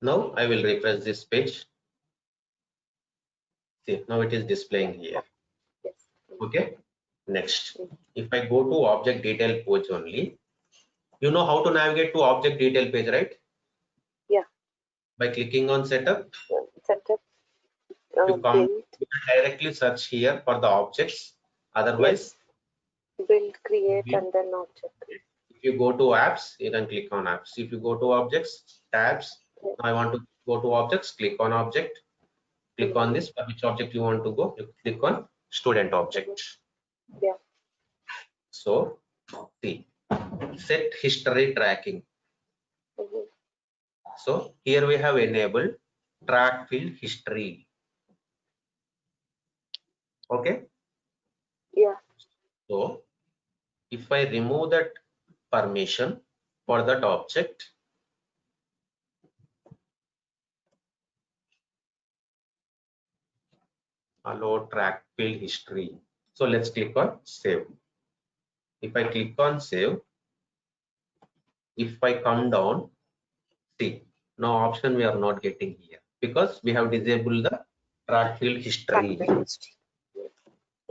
Speaker 2: Now I will refresh this page. See, now it is displaying here. Okay. Next, if I go to object detail page only, you know how to navigate to object detail page, right?
Speaker 1: Yeah.
Speaker 2: By clicking on setup.
Speaker 1: Setup.
Speaker 2: You can directly search here for the objects. Otherwise,
Speaker 1: build, create, and then object.
Speaker 2: If you go to apps, you can click on apps. If you go to objects, tabs, I want to go to objects, click on object, click on this, for which object you want to go, you click on student object.
Speaker 1: Yeah.
Speaker 2: So, see, set history tracking. So here we have enabled track field history. Okay.
Speaker 1: Yeah.
Speaker 2: So if I remove that permission for that object, allow track field history. So let's click on save. If I click on save, if I come down, see, no option we are not getting here because we have disabled the track field history.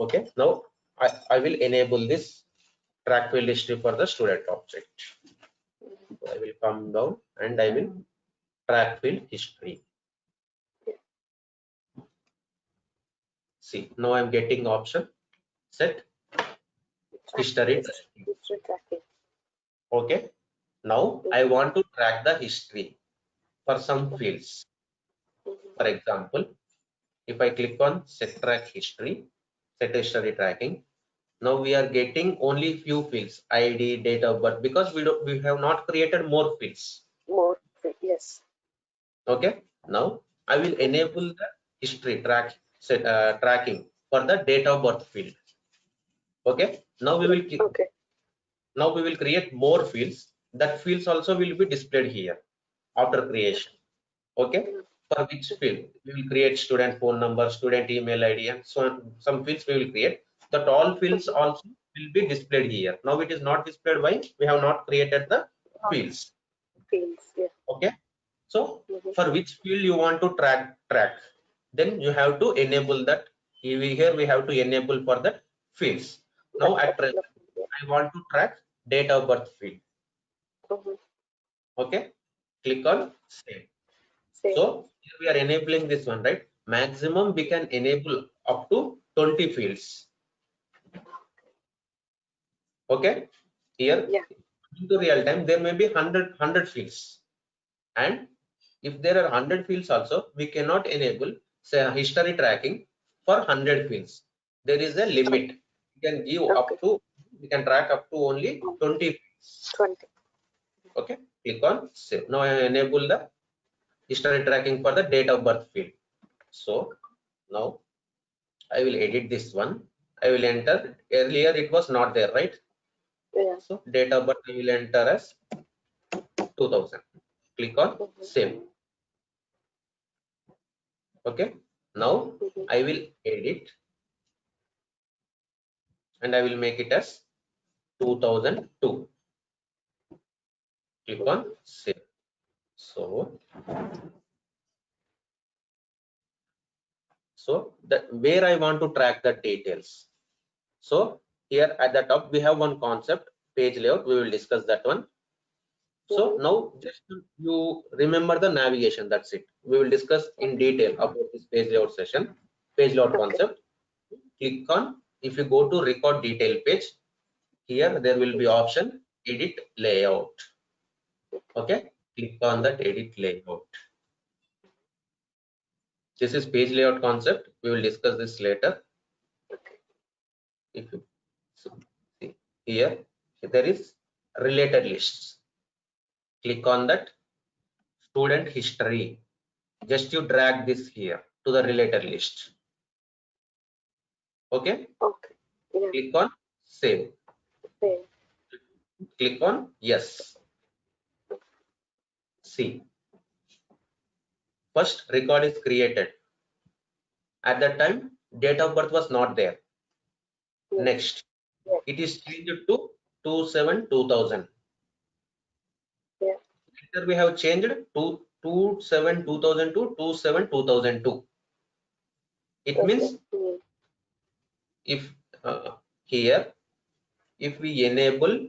Speaker 2: Okay, now I will enable this track field history for the student object. So I will come down and I will track field history. See, now I'm getting option set history tracking. Okay, now I want to track the history for some fields. For example, if I click on set track history, set history tracking, now we are getting only few fields, ID, date of birth, because we have not created more fields.
Speaker 1: More, yes.
Speaker 2: Okay, now I will enable the history tracking for the date of birth field. Okay. Now we will
Speaker 1: Okay.
Speaker 2: now we will create more fields. That fields also will be displayed here after creation. Okay. For which field we will create student phone number, student email ID, and so on. Some fields we will create. That all fields also will be displayed here. Now it is not displayed. Why? We have not created the fields.
Speaker 1: Fields. Yeah.
Speaker 2: Okay. So for which field you want to track, then you have to enable that. Here we have to enable for that fields. Now at present, I want to track date of birth field. Okay. Click on save. So here we are enabling this one, right? Maximum we can enable up to 20 fields. Okay. Here into real time there may be 100 fields, and if there are 100 fields also, we cannot enable say history tracking for 100 fields. There is a limit. You can give up to, we can track up to only 20 fields.
Speaker 1: 20.
Speaker 2: Okay. Click on save. Now I enable the history tracking for the date of birth field. So now I will edit this one. I will enter. Earlier it was not there, right?
Speaker 1: Yeah.
Speaker 2: So date of birth I will enter as 2000. Click on save. Okay. Now I will edit and I will make it as 2002. Click on save. So that where I want to track the details. So here at the top we have one concept, page layout. We will discuss that one. So now just you remember the navigation. That's it. We will discuss in detail about this page layout session, page layout concept. Click on, if you go to record detail page, here there will be option edit layout. Okay. Click on that edit layout. This is page layout concept. We will discuss this later. If you see here, there is related lists. Click on that student history. Just you drag this here to the related list. Okay.
Speaker 1: Okay. Yeah.
Speaker 2: Click on save. Click on yes. See. First record is created. At that time, date of birth was not there. Next, it is changed to 27-2000. Later we have changed to 27-2000 to 27-2002. It means if here, if we enable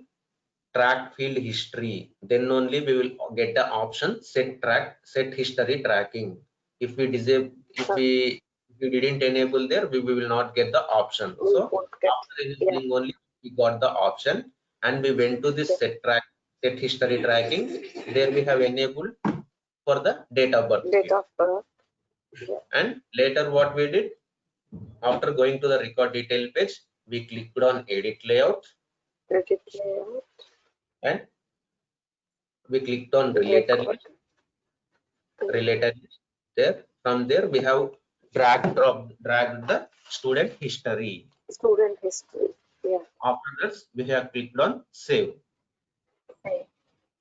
Speaker 2: track field history, then only we will get the option set history tracking. If we disable, if we didn't enable there, we will not get the option. So after enabling only we got the option, and we went to this set history tracking. There we have enabled for the date of birth. And later what we did, after going to the record detail page, we clicked on edit layout. And we clicked on related list. There, from there we have dragged the student history. Yeah. After this, we have clicked on save.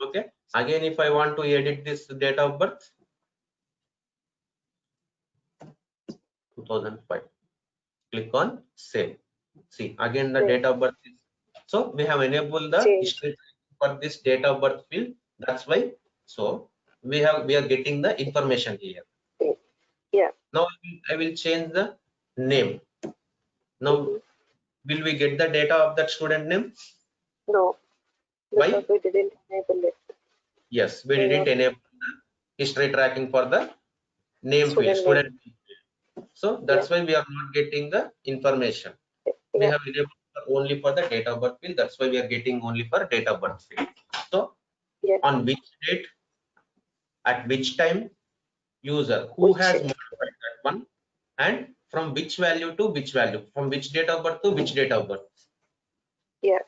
Speaker 2: Okay. Again, if I want to edit this date of birth, 2005. Click on save. See, again the date of birth is. So we have enabled the history for this date of birth field. That's why. So we are getting the information here. Yeah. Now I will change the name. Now will we get the data of that student name?
Speaker 1: No.
Speaker 2: Why?
Speaker 1: We didn't enable it.
Speaker 2: Yes, we didn't enable the history tracking for the name field, student field. So that's why we are not getting the information. We have enabled only for the date of birth field. That's why we are getting only for date of birth field. So on which date, at which time, user who has modified that one, and from which value to which value, from which date of birth to which date of birth. Yeah.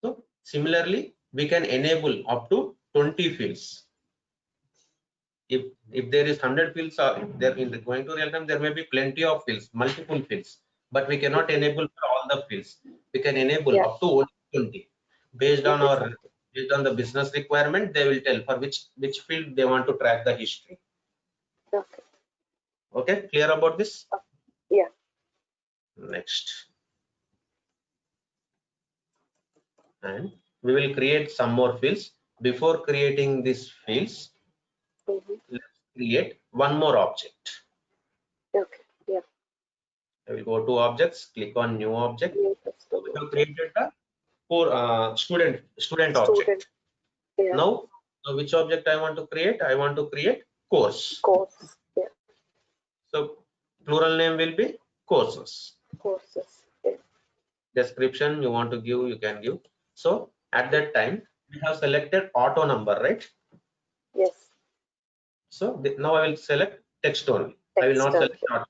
Speaker 2: So similarly, we can enable up to 20 fields. If there is 100 fields there in the going to real time, there may be plenty of fields, multiple fields, but we cannot enable for all the fields. We can enable
Speaker 1: Yeah.
Speaker 2: up to 20 based on
Speaker 1: Okay,
Speaker 2: our
Speaker 1: sir.
Speaker 2: based on the business requirement. They will tell for which field they want to track the history.
Speaker 1: Okay.
Speaker 2: Okay, clear about this?
Speaker 1: Yeah.
Speaker 2: Next, and we will create some more fields. Before creating these fields, let's create one more object.
Speaker 1: Okay. Yeah.
Speaker 2: I will go to objects, click on new object.
Speaker 1: New
Speaker 2: So
Speaker 1: custom
Speaker 2: we have
Speaker 1: object.
Speaker 2: created a student
Speaker 1: Student.
Speaker 2: object.
Speaker 1: Yeah.
Speaker 2: Now which object I want to create? I want to create course.
Speaker 1: Course. Yeah.
Speaker 2: So plural name will be courses.
Speaker 1: Courses. Yeah.
Speaker 2: Description you want to give, you can give. So at that time we have selected auto number, right?
Speaker 1: Yes.
Speaker 2: So now I will select text only. I will
Speaker 1: Text
Speaker 2: not select
Speaker 1: only.
Speaker 2: auto.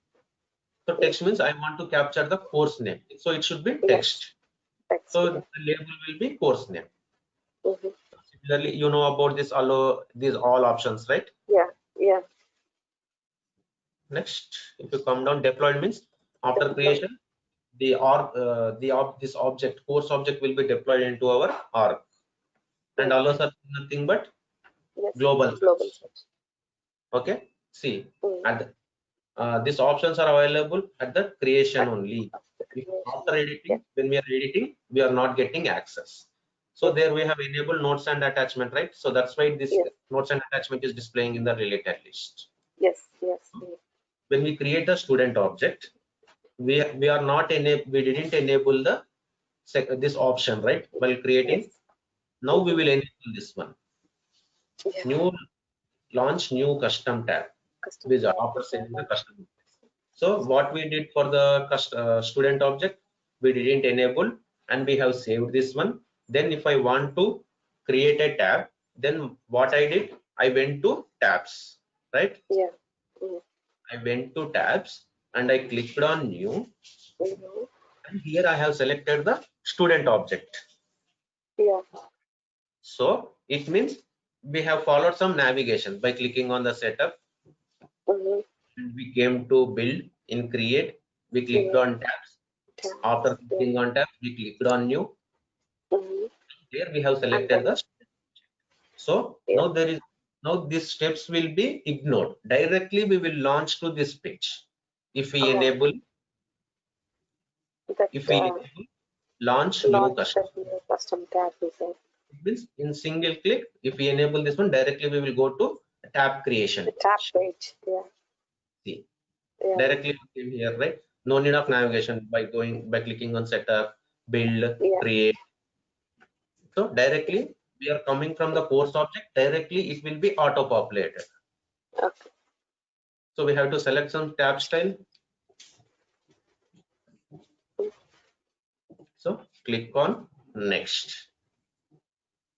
Speaker 2: So text means I want to capture the course name. So it should be
Speaker 1: Yes.
Speaker 2: text.
Speaker 1: Text.
Speaker 2: So
Speaker 1: Yeah.
Speaker 2: the label will be course name.
Speaker 1: Mm-hmm.
Speaker 2: Similarly, you know about this these all options, right?
Speaker 1: Yeah. Yeah.
Speaker 2: Next, if you come down, deployed means after creation, this object course object will be deployed into our org, and allows are nothing but
Speaker 1: Yes.
Speaker 2: global
Speaker 1: Global
Speaker 2: search.
Speaker 1: search.
Speaker 2: Okay, see,
Speaker 1: Mm.
Speaker 2: and these options are available at the creation only. After editing, when we are editing, we are not getting access. So there we have enabled notes and attachment, right? So that's why this
Speaker 1: Yes.
Speaker 2: notes and attachment is displaying in the related list.
Speaker 1: Yes. Yes.
Speaker 2: When we create a student object, we are not we didn't enable the this option, right, while creating.
Speaker 1: Yes.
Speaker 2: Now we will enable this one.
Speaker 1: Yeah.
Speaker 2: New launch new custom tab
Speaker 1: Custom
Speaker 2: with
Speaker 1: tab.
Speaker 2: offers in the custom. So what we did for the student object, we didn't enable, and we have saved this one. Then if I want to create a tab, then what I did, I went to tabs, right?
Speaker 1: Yeah. Mm.
Speaker 2: I went to tabs and I clicked on new.
Speaker 1: Mm-hmm.
Speaker 2: And here I have selected the student object.
Speaker 1: Yeah.
Speaker 2: So it means we have followed some navigation by clicking on the setup.
Speaker 1: Mm-hmm.
Speaker 2: And we came to build in create. We clicked on tabs. After clicking on tabs, we clicked on new.
Speaker 1: Mm-hmm.
Speaker 2: There we have selected the. So now these steps will be ignored. Directly we will launch to this page. If we enable, launch new
Speaker 1: custom tab,
Speaker 2: it means in single click, if we enable this one, directly we will go to tab creation.
Speaker 1: The tab page. Yeah.
Speaker 2: See,
Speaker 1: Yeah.
Speaker 2: directly came here, right? No need of navigation by clicking on setup, build, create. So directly we are coming from the course object. Directly it will be auto populated.
Speaker 1: Okay.
Speaker 2: So we have to select some tab style. So click on next.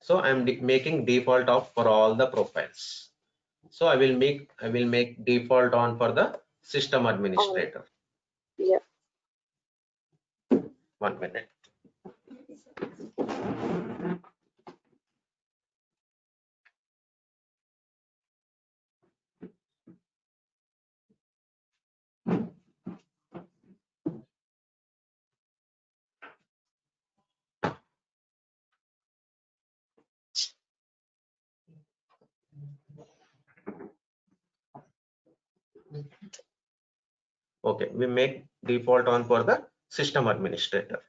Speaker 2: So I'm making default off for all the profiles. So I will make default on for the system administrator.
Speaker 1: Yeah.
Speaker 2: 1 minute. Okay, we make default on for the system administrator.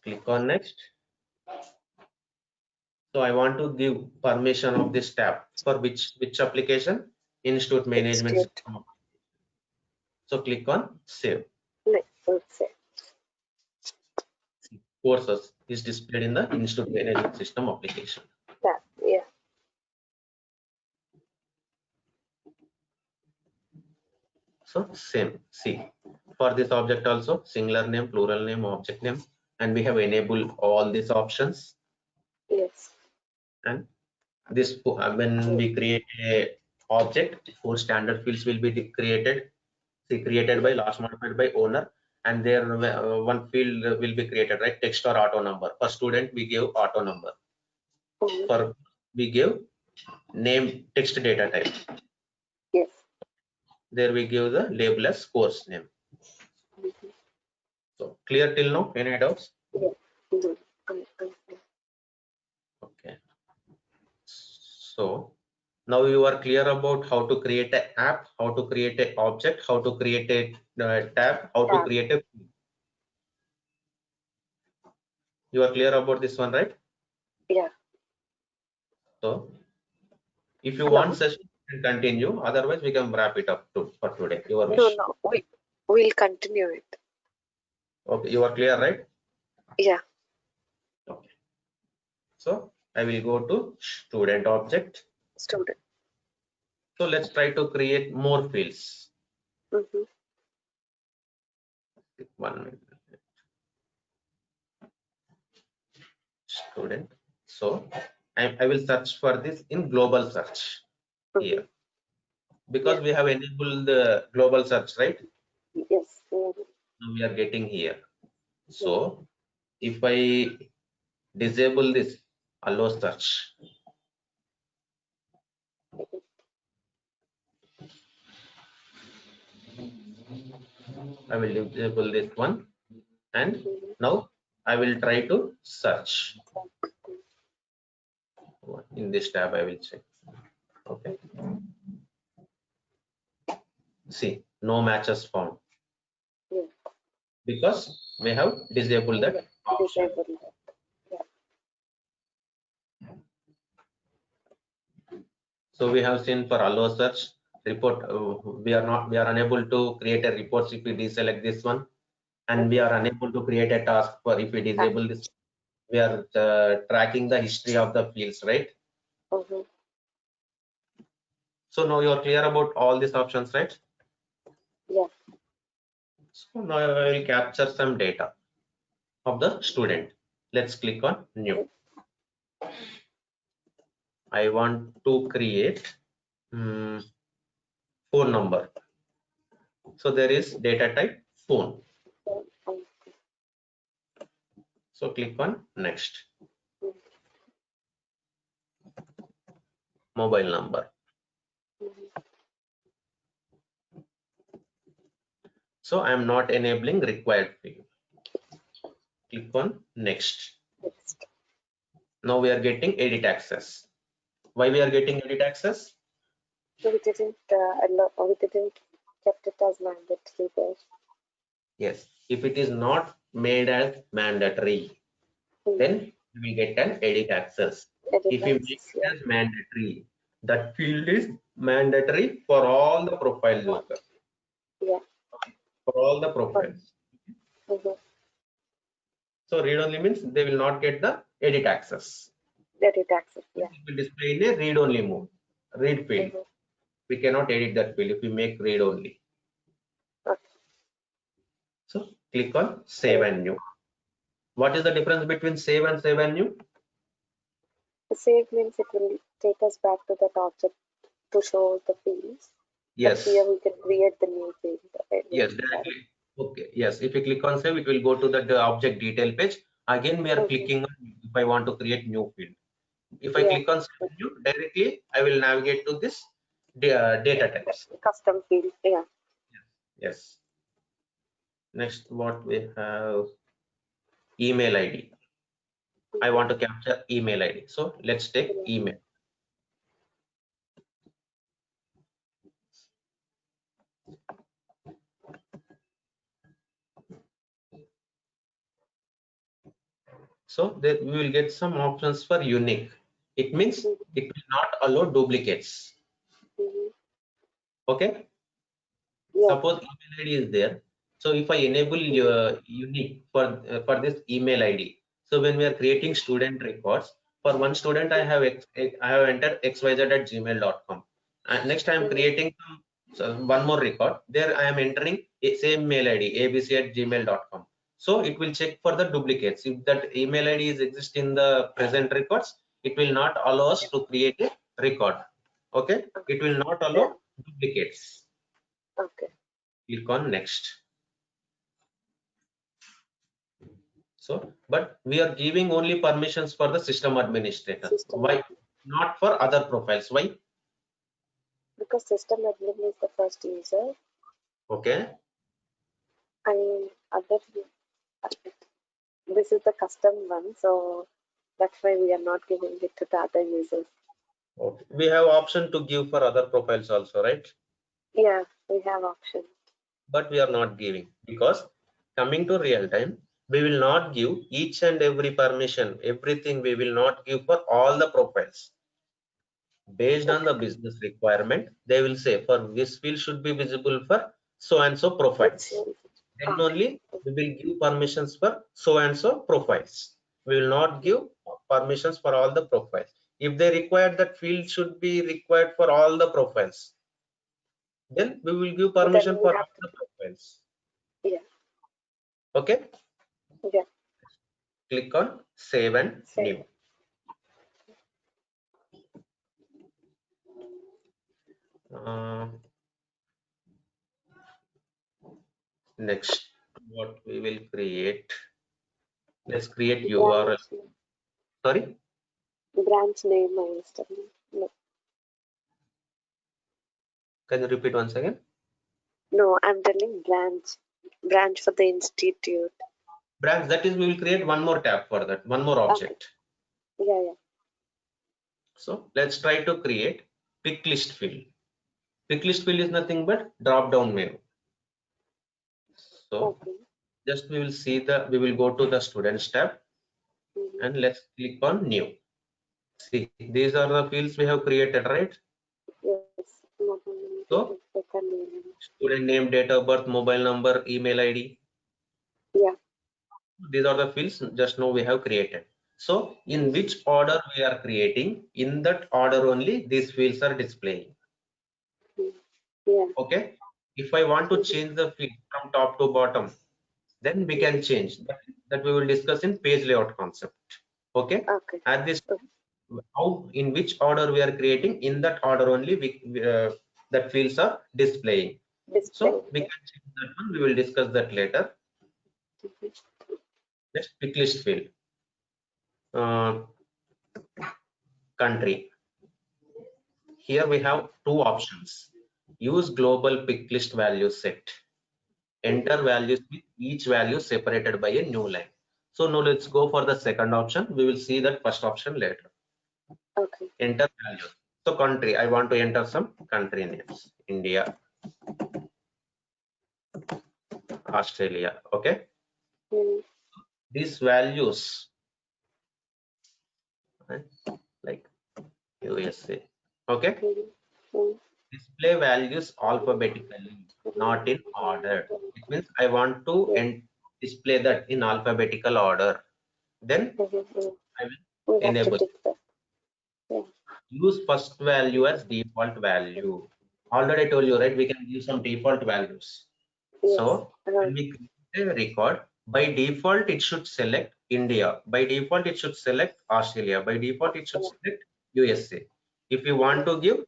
Speaker 2: Click on next. So I want to give permission of this tab for which application? Institute management system. So click on save. Courses is displayed in the Institute management system application.
Speaker 1: Yeah.
Speaker 2: So same. See, for this object also singular name, plural name, object name, and we have enabled all these options.
Speaker 1: Yes.
Speaker 2: And this when we create a object, 4 standard fields will be created. See, created by last modified by owner, and there one field will be created, right? Text or auto number. For student we give auto number. For we give name text data type.
Speaker 1: Yes.
Speaker 2: There we give the label as course name. So clear till now? Any doubts?
Speaker 1: Yeah.
Speaker 2: Okay. So now you are clear about how to create an app, how to create an object, how to create a tab, how to create a. You are clear about this one, right?
Speaker 1: Yeah.
Speaker 2: So if you
Speaker 1: Hello?
Speaker 2: want session, you can continue. Otherwise, we can wrap it up for today. Your wish.
Speaker 1: No, we'll continue it.
Speaker 2: Okay, you are clear, right?
Speaker 1: Yeah.
Speaker 2: Okay. So I will go to student object.
Speaker 1: Student.
Speaker 2: So let's try to create more fields.
Speaker 1: Mm-hmm.
Speaker 2: 1 minute. Student. So I will search for this in global search here because we have enabled the global search, right?
Speaker 1: Yes.
Speaker 2: Now we are getting here. So if I disable this allow search, I will disable this one, and now I will try to search in this tab. I will check. Okay. See, no matches found because we have disabled that option. So we have seen for allow search report, we are unable to create a report if we deselect this one, and we are unable to create a task for if we disable this. We are tracking the history of the fields, right? So now you are clear about all these options, right?
Speaker 1: Yeah.
Speaker 2: So now I will capture some data of the student. Let's click on new. I want to create phone number. So there is data type phone. So click on next. Mobile number. So I am not enabling required field. Click on next. Now we are getting edit access. Why we are getting edit access?
Speaker 1: So we didn't kept it as mandatory there.
Speaker 2: Yes. If it is not made as mandatory, then we will get an edit access. If you make it as mandatory, that field is mandatory for all the profile users.
Speaker 1: Yeah.
Speaker 2: For all the profiles. So read only means they will not get the edit access.
Speaker 1: Edit access. Yeah.
Speaker 2: It will display in a read only mode. Read field. We cannot edit that field if we make read only. So click on save and new. What is the difference between save and new?
Speaker 1: Save means it will take us back to that object to show the fields.
Speaker 2: Yes.
Speaker 1: But here we can create the new field.
Speaker 2: Yes, directly. Okay. Yes. If you click on save, it will go to the object detail page. Again, we are clicking on if I want to create new field. If I click on save new, directly I will navigate to this data types.
Speaker 1: Custom field. Yeah.
Speaker 2: Yes. Next, what we have, email ID. I want to capture email ID. So let's take email. So there we will get some options for unique. It means it will not allow duplicates. Okay. Suppose email ID is there. So if I enable unique for this email ID, so when we are creating student records, for one student I have entered xyz@gmail.com, and next I am creating one more record. There I am entering same mail ID abc@gmail.com. So it will check for the duplicates. If that email ID is exist in the present records, it will not allow us to create a record. Okay, it will not allow duplicates.
Speaker 1: Okay.
Speaker 2: Click on next. So, but we are giving only permissions for the system administrator. Why not for other profiles? Why?
Speaker 1: Because system admin is the first user.
Speaker 2: Okay.
Speaker 1: And other this is the custom one, so that's why we are not giving it to the other users.
Speaker 2: Okay. We have option to give for other profiles also, right?
Speaker 1: Yeah, we have options.
Speaker 2: But we are not giving, because coming to real time, we will not give each and every permission, everything we will not give for all the profiles. Based on the business requirement, they will say for this field should be visible for so and so profiles. Then only we will give permissions for so and so profiles. We will not give permissions for all the profiles. If they require that field should be required for all the profiles, then we will give permission for all the profiles.
Speaker 1: Yeah.
Speaker 2: Okay.
Speaker 1: Yeah.
Speaker 2: Click on save and new. Next, what we will create? Let's create URL. Sorry.
Speaker 1: Branch name, I understand. No.
Speaker 2: Can you repeat once again?
Speaker 1: No, I'm telling branch for the institute.
Speaker 2: Branch, that is, we will create one more tab for that, one more object.
Speaker 1: Okay. Yeah.
Speaker 2: So let's try to create pick list field. Pick list field is nothing but drop down menu. So just we will go to the students tab and let's click on new. See, these are the fields we have created, right?
Speaker 1: Yes.
Speaker 2: So student name, date of birth, mobile number, email ID.
Speaker 1: Yeah.
Speaker 2: These are the fields just now we have created. So in which order we are creating, in that order only these fields are displaying.
Speaker 1: Yeah.
Speaker 2: Okay. If I want to change the field from top to bottom, then we can change that we will discuss in page layout concept. Okay. At this how in which order we are creating, in that order only that fields are displaying. So we can change that one. We will discuss that later. Next, pick list field. Country. Here we have two options. Use global pick list value set. Enter values with each value separated by a new line. So now let's go for the second option. We will see that first option later.
Speaker 1: Okay.
Speaker 2: Enter values. So country, I want to enter some country names. India, Australia. Okay. These values like USA. Okay. Display values alphabetically, not in order. It means I want to display that in alphabetical order. Then I will enable. Use first value as default value. Already I told you, right? We can use some default values. So when we create a record, by default it should select India. By default it should select Australia. By default it should select USA. If you want to give,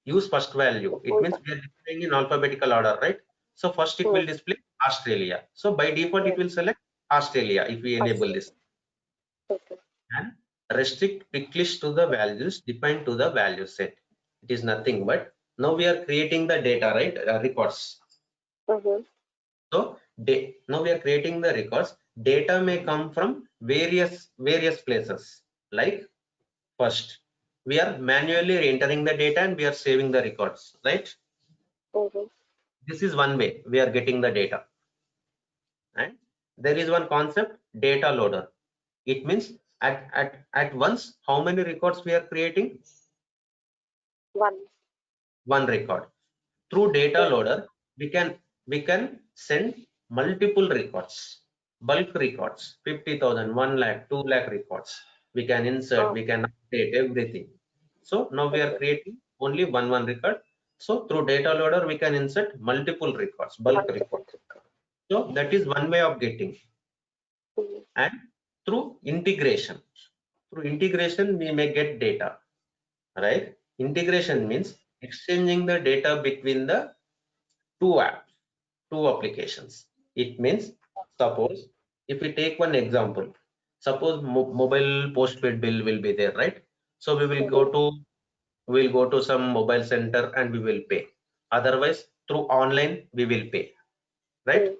Speaker 2: use first value. It means we are displaying in alphabetical order, right? So first it will display Australia. So by default it will select Australia if we enable this. And restrict pick list to the values defined to the value set. It is nothing but now we are creating the data, right? Records. So now we are creating the records. Data may come from various places. Like first, we are manually entering the data and we are saving the records, right? This is one way we are getting the data. And there is one concept, data loader. It means at once how many records we are creating? One record. Through data loader we can send multiple records, bulk records, 50,000, 1 lakh, 2 lakh records. We can insert, we can update everything. So now we are creating only one record. So through data loader we can insert multiple records, bulk records. So that is one way of getting. And through integration we may get data, right? Integration means exchanging the data between the two applications. It means, suppose if we take one example, suppose mobile postpaid bill will be there, right? So we will go to some mobile center and we will pay. Otherwise through online we will pay, right?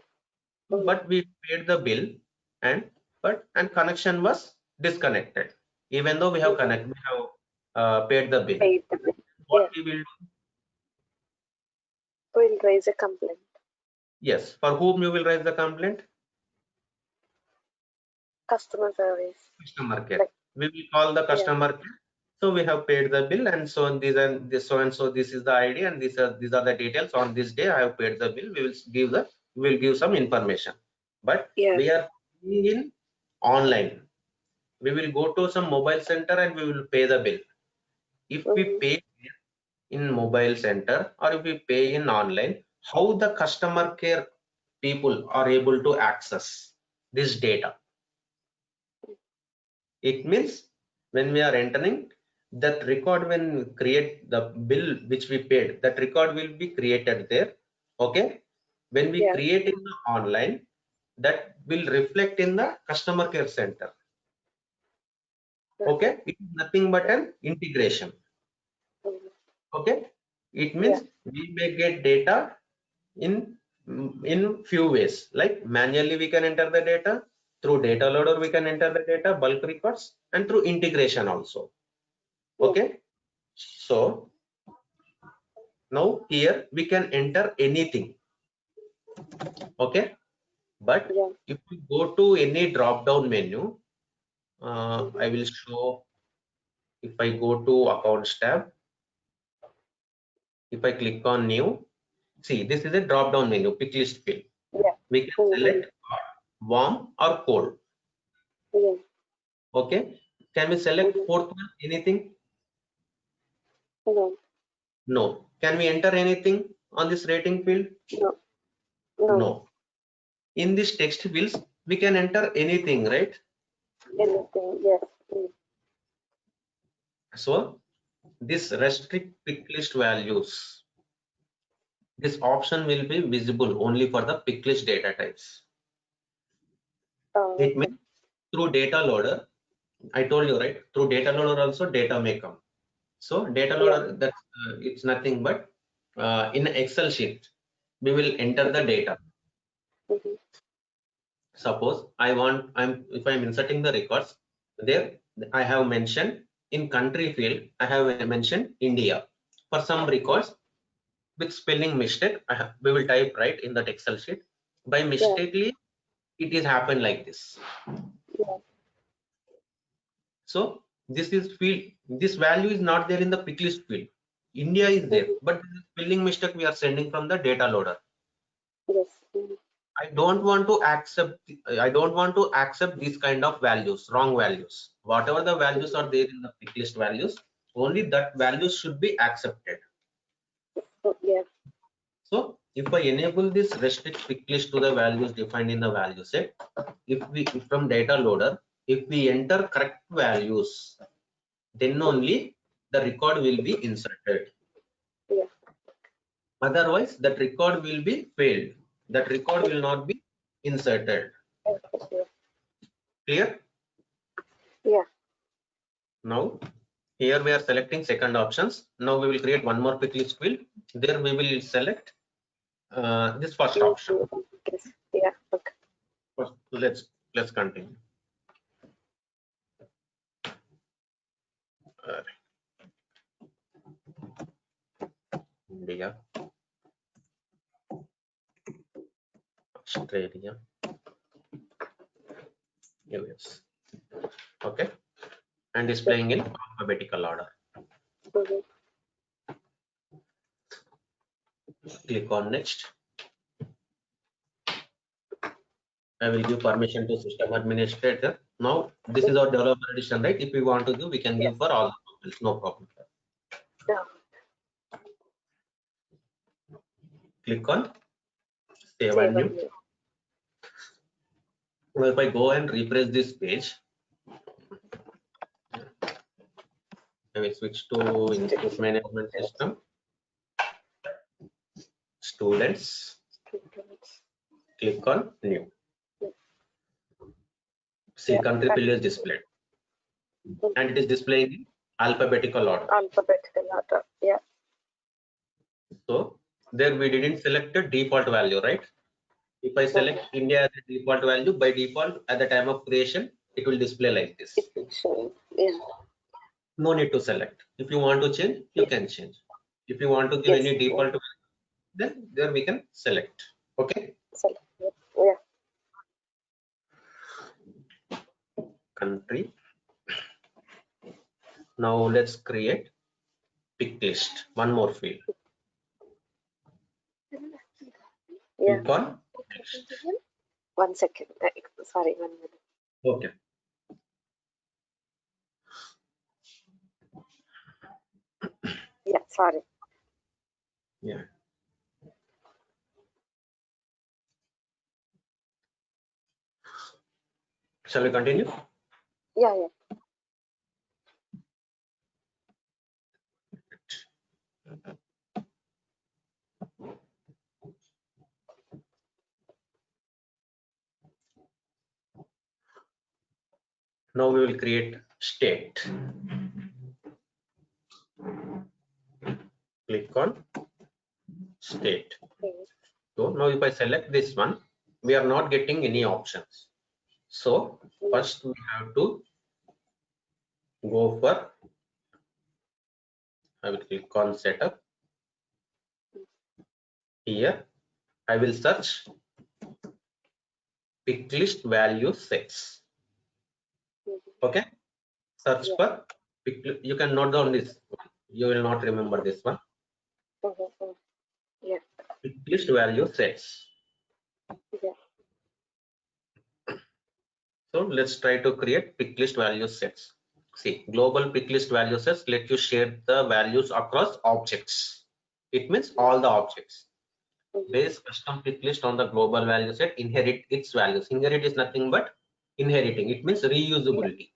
Speaker 2: but we paid the bill and connection was disconnected. Even though we have paid the bill.
Speaker 1: Paid the bill.
Speaker 2: What we will do?
Speaker 1: We'll raise a complaint.
Speaker 2: Yes. For whom you will raise the complaint?
Speaker 1: Customer service.
Speaker 2: Customer care.
Speaker 1: Like,
Speaker 2: we will call the customer care. So we have paid the bill, and so on, these and this, so and so, this is the ID, and these are the details. On this day I have paid the bill. We will give some information. But we are in online. We will go to some mobile center and we will pay the bill. If we pay in mobile center or if we pay in online, how the customer care people are able to access this data? It means when we are entering that record, when we create the bill which we paid, that record will be created there. Okay, when we create in the online, that will reflect in the customer care center. Okay, it is nothing but an integration. Okay, it means we may get data in few ways, like manually we can enter the data, through data loader we can enter the data, bulk records, and through integration also. Okay, so now here we can enter anything. Okay, but if we go to any drop down menu, I will show. If I go to accounts tab, if I click on new, see, this is a drop down menu, pick list field. We can select warm or cold. Okay, can we select fourth one, anything? No. Can we enter anything on this rating field? No. In this text fields we can enter anything, right?
Speaker 1: Anything, yes.
Speaker 2: So this restrict pick list values, this option will be visible only for the pick list data types. It means through data loader, I told you, right? Through data loader also data may come. So data loader, that's it's nothing but in Excel sheet we will enter the data. Suppose if I'm inserting the records, there I have mentioned in country field, I have mentioned India. For some records with spelling mistake, we will type right in that Excel sheet. By mistakenly, it is happened like this. So this is field, this value is not there in the pick list field. India is there, but this is spelling mistake we are sending from the data loader. I don't want to accept these kind of values, wrong values. Whatever the values are there in the pick list values, only that values should be accepted. So if I enable this restrict pick list to the values defined in the value set, if from data loader, if we enter correct values, then only the record will be inserted. Otherwise, that record will be failed. That record will not be inserted. Clear?
Speaker 1: Yeah.
Speaker 2: Now here we are selecting second options. Now we will create one more pick list field. There we will select this first option.
Speaker 1: Yeah. Okay.
Speaker 2: Let's continue. India, Australia, US. Okay, and displaying in alphabetical order. Click on next. I will give permission to system administrator. Now this is our developer edition, right? If we want to give, we can give for all the modules, no problem. Click on save and new. Now if I go and refresh this page, I will switch to Institute Management System, students, click on new. See, country field is displayed and it is displaying in alphabetical order.
Speaker 1: Yeah.
Speaker 2: So there we didn't select a default value, right? If I select India as a default value, by default at the time of creation, it will display like this.
Speaker 1: It will show. Yeah.
Speaker 2: No need to select. If you want to change, you can change. If you want to give any default value, then there we can select. Okay.
Speaker 1: Select. Yeah.
Speaker 2: Country. Now let's create pick list. One more field.
Speaker 1: Yeah.
Speaker 2: Click on next.
Speaker 1: 1 second. Sorry, 1 minute.
Speaker 2: Okay.
Speaker 1: Yeah, sorry.
Speaker 2: Yeah. Shall we continue?
Speaker 1: Yeah, yeah.
Speaker 2: Now we will create state. Click on state. So now if I select this one, we are not getting any options. So first we have to go for, I will click on setup. Here I will search pick list value 6. Okay, search for pick, you can note down this, you will not remember this one.
Speaker 1: Yeah.
Speaker 2: Pick list value 6.
Speaker 1: Yeah.
Speaker 2: So let's try to create pick list value sets. See, global pick list value sets let you share the values across objects. It means all the objects. Base custom pick list on the global value set inherit its values. Inherit is nothing but inheriting. It means reusability.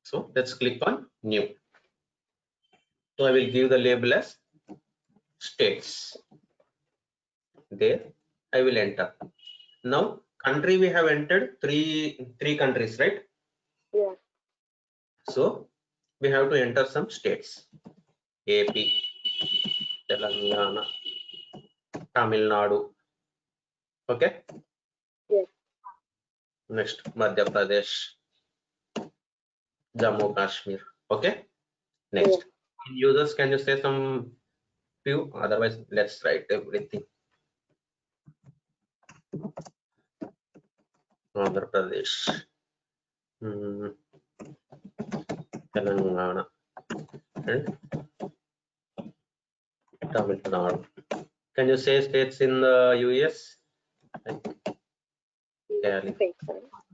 Speaker 2: So let's click on new. So I will give the label as states. There I will enter. Now country we have entered three countries, right?
Speaker 1: Yeah.
Speaker 2: So we have to enter some states. AP, Telangana, Tamil Nadu. Okay.
Speaker 1: Yeah.
Speaker 2: Next, Madhya Pradesh, Jammu Kashmir. Okay. Next, users, can you say some few? Otherwise, let's write everything. Andhra Pradesh, Telangana, and Tamil Nadu. Can you say states in the US?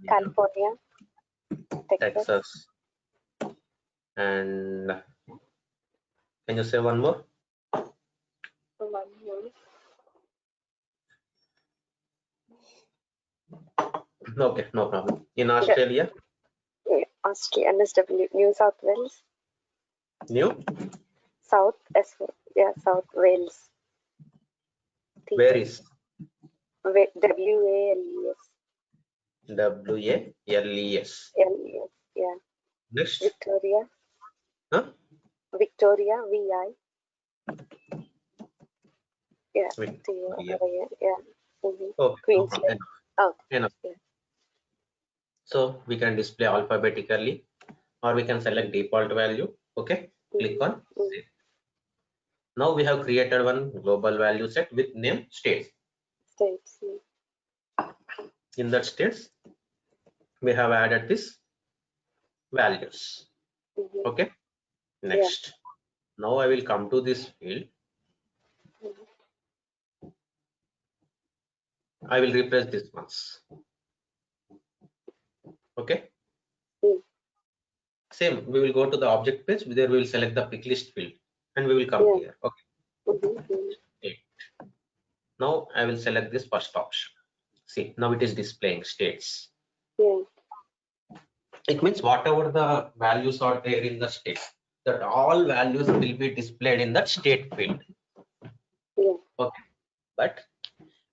Speaker 1: California,
Speaker 2: Texas, and can you say one more?
Speaker 1: One more.
Speaker 2: Okay, no problem. In Australia?
Speaker 1: Yeah. Australia, NSW, New South Wales.
Speaker 2: New?
Speaker 1: South, yeah, South Wales.
Speaker 2: Where is?
Speaker 1: WALES.
Speaker 2: WALES.
Speaker 1: Yeah.
Speaker 2: Next.
Speaker 1: Victoria.
Speaker 2: Huh?
Speaker 1: Victoria, VI. Yeah.
Speaker 2: Victoria.
Speaker 1: Yeah.
Speaker 2: Okay.
Speaker 1: Queensland.
Speaker 2: No, enough. Yeah. So we can display alphabetically, or we can select default value. Okay. Click on save. Now we have created one global value set with name states. In that states, we have added this values. Okay. Next. Yeah. Now I will come to this field. I will replace this once. Okay. Same, we will go to the object page. There we will select the pick list field and we will come here. Okay. Now I will select this first option. See, now it is displaying states. It means whatever the values are there in the state, that all values will be displayed in that state field. Okay. But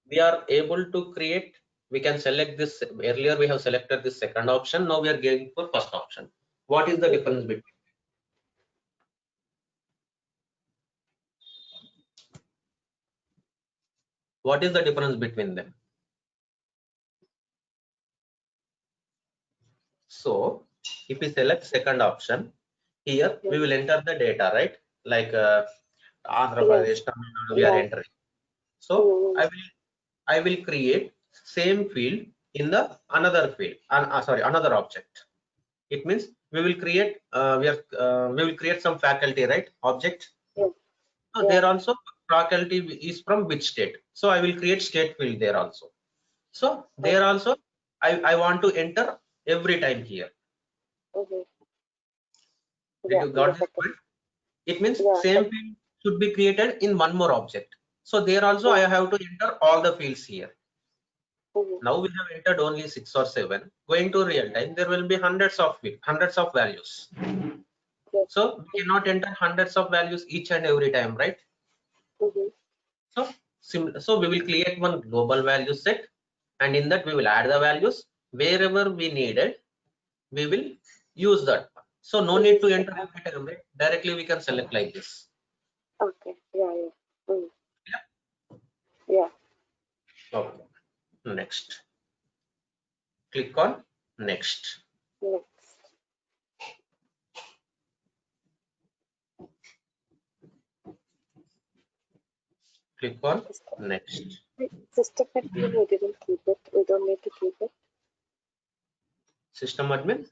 Speaker 2: we are able to create, we can select this. Earlier we have selected this second option. Now we are going for first option. What is the difference between? What is the difference between them? So if we select second option, here we will enter the data, right? Like Andhra Pradesh, Tamil Nadu, we are entering. So I will create same field in the another field, another object. It means we will create we will create some faculty, right? Object. So there also faculty is from which state. So I will create state field there also. So there also I want to enter every time here. Did you got this point? It means same field should be created in one more object. So there also I have to enter all the fields here. Now we have entered only 6 or 7. Going to real time, there will be hundreds of values. So we cannot enter hundreds of values each and every time, right? So we will create one global value set, and in that we will add the values. Wherever we needed, we will use that one. So no need to enter every time, right? Directly we can select like this.
Speaker 1: Okay. Yeah.
Speaker 2: Okay. Next. Click on next. Click on next.
Speaker 1: System admin, we didn't keep it. We don't need to keep it.
Speaker 2: System admin?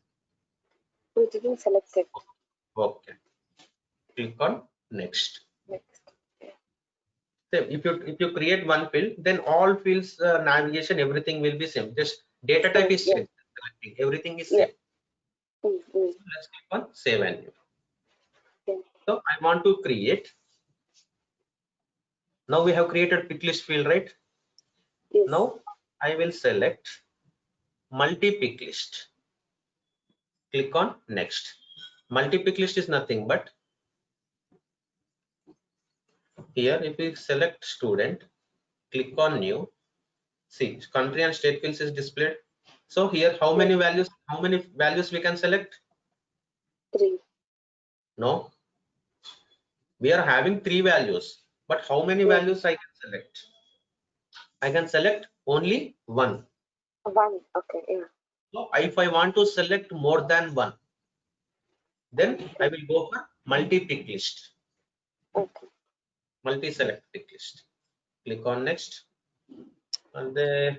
Speaker 1: We didn't select it.
Speaker 2: Okay. Click on next. So if you create one field, then all fields, navigation, everything will be same. Just data type is same. Everything is same. So let's click on save and new. So I want to create. Now we have created pick list field, right? Now I will select multi-pick list. Click on next. Multi-pick list is nothing but here if we select student, click on new. See, country and state fields is displayed. So here how many values we can select?
Speaker 1: 3.
Speaker 2: No. We are having 3 values, but how many values I can select? I can select only 1.
Speaker 1: 1. Okay.
Speaker 2: So if I want to select more than 1, then I will go for multi-pick list.
Speaker 1: Okay.
Speaker 2: Multi-select pick list. Click on next, and then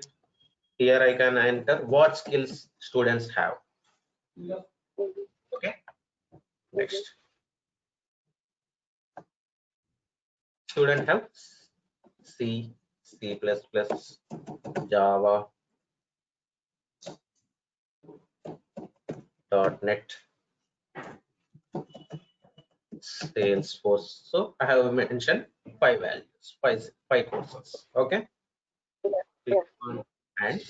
Speaker 2: here I can enter what skills students have. Okay. Next. Student have C, C++, Java, .NET, Salesforce. So I have mentioned 5 values, 5 courses. Okay. Click on and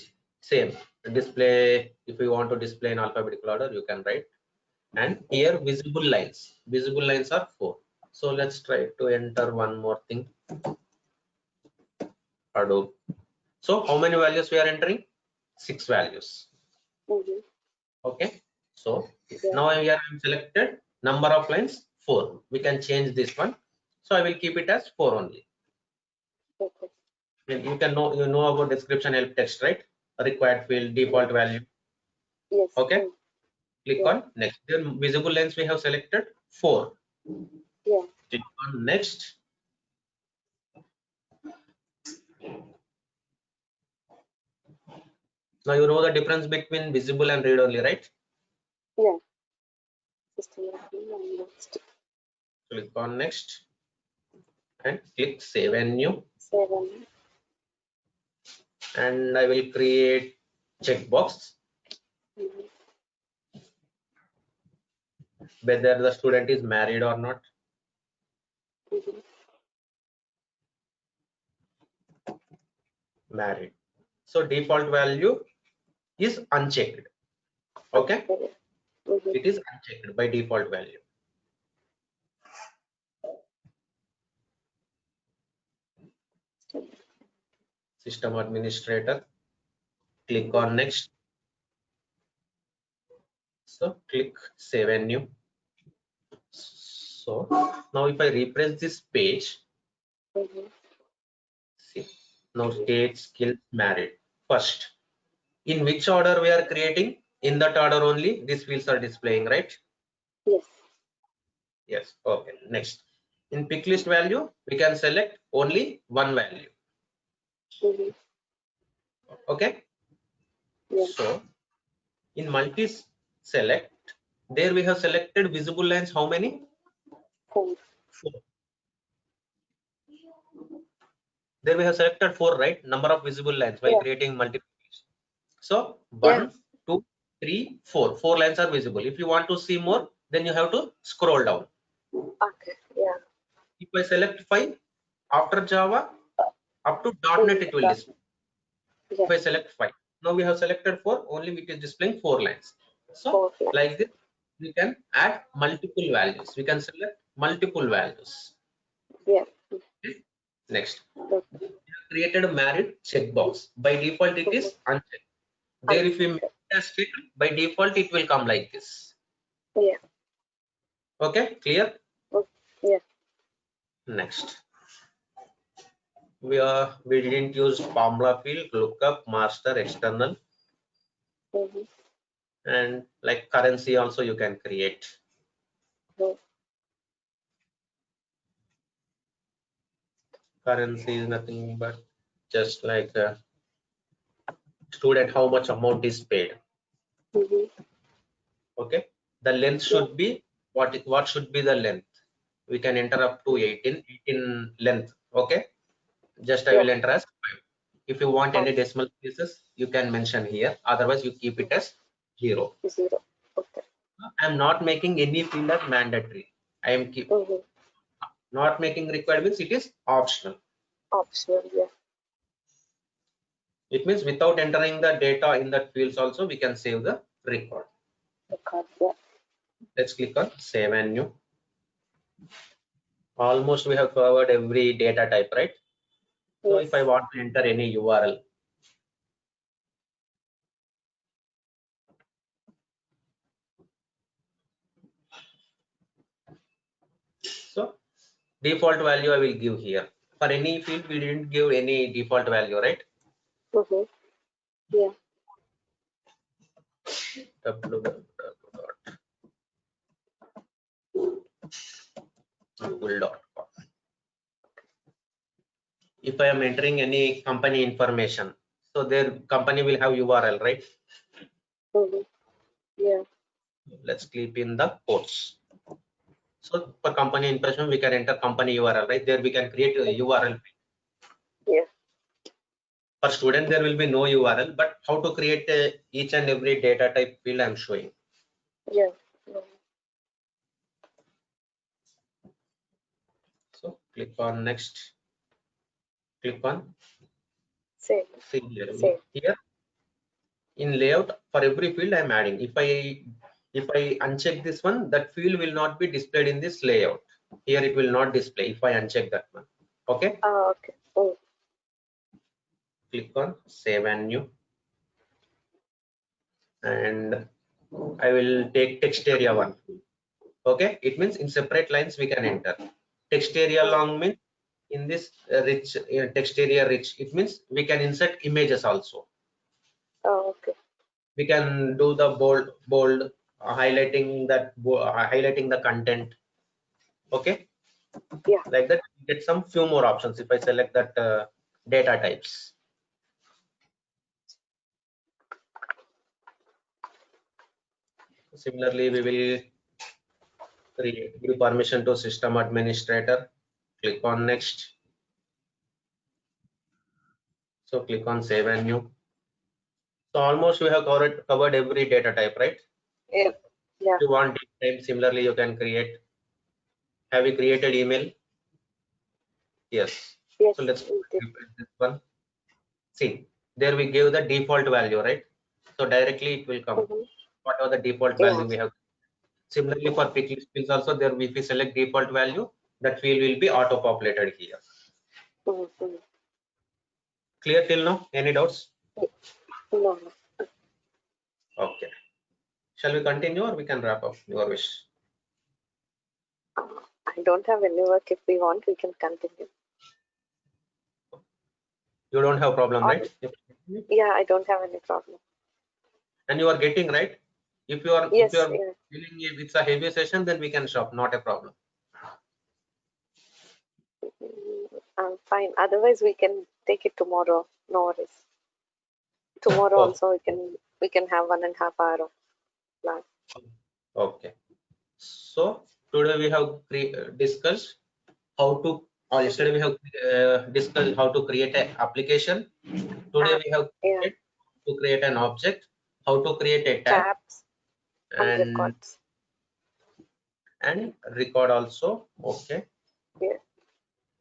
Speaker 2: same display. If you want to display in alphabetical order, you can write. And here visible lines. Visible lines are 4. So let's try to enter one more thing. Hadoop. So how many values we are entering? 6 values. Okay. So now here I am selected number of lines 4. We can change this one. So I will keep it as 4 only.
Speaker 1: Okay.
Speaker 2: And you know about description help text, right? Required field, default value.
Speaker 1: Yes.
Speaker 2: Okay. Click on next. Then visible lines we have selected 4. Click on next. Now you know the difference between visible and read only, right?
Speaker 1: Yeah. System admin next.
Speaker 2: Click on next and click save and new.
Speaker 1: Save and new.
Speaker 2: And I will create checkbox whether the student is married or not. Married. So default value is unchecked. Okay. It is unchecked by default value. System administrator. Click on next. So click save and new. So now if I refresh this page, see Now state, skills, married. First, in which order we are creating? In that order only these fields are displaying, right?
Speaker 1: Yes.
Speaker 2: Yes. Okay. Next, in pick list value, we can select only one value. Okay.
Speaker 1: Yes.
Speaker 2: So in multi select, there we have selected visible lines. How many?
Speaker 1: 4.
Speaker 2: 4. There we have selected 4, right? Number of visible lines while creating multiple fields. So 1, 2, 3, 4. 4 lines are visible. If you want to see more, then you have to scroll down.
Speaker 1: Okay. Yeah.
Speaker 2: If I select 5, after Java, up to .NET it will display. If I select 5, now we have selected 4, only it is displaying 4 lines. So like this, we can add multiple values. We can select multiple values.
Speaker 1: Yeah.
Speaker 2: Next, we have created a married checkbox. By default, it is unchecked. There, if we make it as checked, by default, it will come like this.
Speaker 1: Yeah.
Speaker 2: Okay, clear?
Speaker 1: Yeah.
Speaker 2: Next, we didn't use formula field, lookup, master, external, and like currency also you can create. Currency is nothing but just like student how much amount is paid. Okay, the length should be what should be the length? We can enter up to 18 length. Okay, just I will enter as 5. If you want any decimal places, you can mention here. Otherwise, you keep it as 0.
Speaker 1: 0. Okay.
Speaker 2: I am not making any field as mandatory. I am not making required means it is optional.
Speaker 1: Optional. Yeah.
Speaker 2: It means without entering the data in that fields also we can save the record.
Speaker 1: Yeah.
Speaker 2: Let's click on save and new. Almost we have covered every data type, right? So if I want to enter any URL, so default value I will give here. For any field we didn't give any default value, right?
Speaker 1: Yeah.
Speaker 2: www.google.com. If I am entering any company information, so their company will have URL, right?
Speaker 1: Yeah.
Speaker 2: Let's click in the quotes. So for company information, we can enter company URL, right? There we can create a URL.
Speaker 1: Yeah.
Speaker 2: For student, there will be no URL, but how to create each and every data type field I'm showing.
Speaker 1: Yeah.
Speaker 2: So click on next. Click on
Speaker 1: Same.
Speaker 2: Here in layout, for every field I'm adding. If I uncheck this one, that field will not be displayed in this layout. Here it will not display if I uncheck that one. Okay.
Speaker 1: Okay.
Speaker 2: Click on save and new, and I will take text area 1. Okay, it means in separate lines we can enter. Text area long means in this rich text area rich, it means we can insert images also.
Speaker 1: Okay.
Speaker 2: We can do the bold highlighting highlighting the content. Okay.
Speaker 1: Yeah.
Speaker 2: Like that, get some few more options if I select that data types. Similarly, we will give permission to system administrator. Click on next. So click on save and new. So almost we have covered every data type, right?
Speaker 1: Yeah.
Speaker 2: If you want date time, similarly you can create. Have you created email? Yes. So let's refresh this one. See, there we give the default value, right? So directly it will come. Whatever the default value we have. Similarly for pick list fields also, there if we select default value, that field will be auto populated here. Clear till now? Any doubts?
Speaker 1: No.
Speaker 2: Okay. Shall we continue or we can wrap up? Your wish.
Speaker 1: I don't have any work. If we want, we can continue.
Speaker 2: You don't have problem, right?
Speaker 1: Yeah, I don't have any problem.
Speaker 2: And you are getting, right? If you are
Speaker 1: Yes,
Speaker 2: feeling if it's a heavy session, then we can stop, not a problem.
Speaker 1: I'm fine. Otherwise, we can take it tomorrow. No worries. Tomorrow
Speaker 2: Okay.
Speaker 1: also we can have 1.5 hour of class.
Speaker 2: Okay. So today we have discussed how to, or yesterday we have discussed how to create an application. Today we have to create an object, how to create a tab,
Speaker 1: tabs
Speaker 2: and record also. Okay.
Speaker 1: Yeah.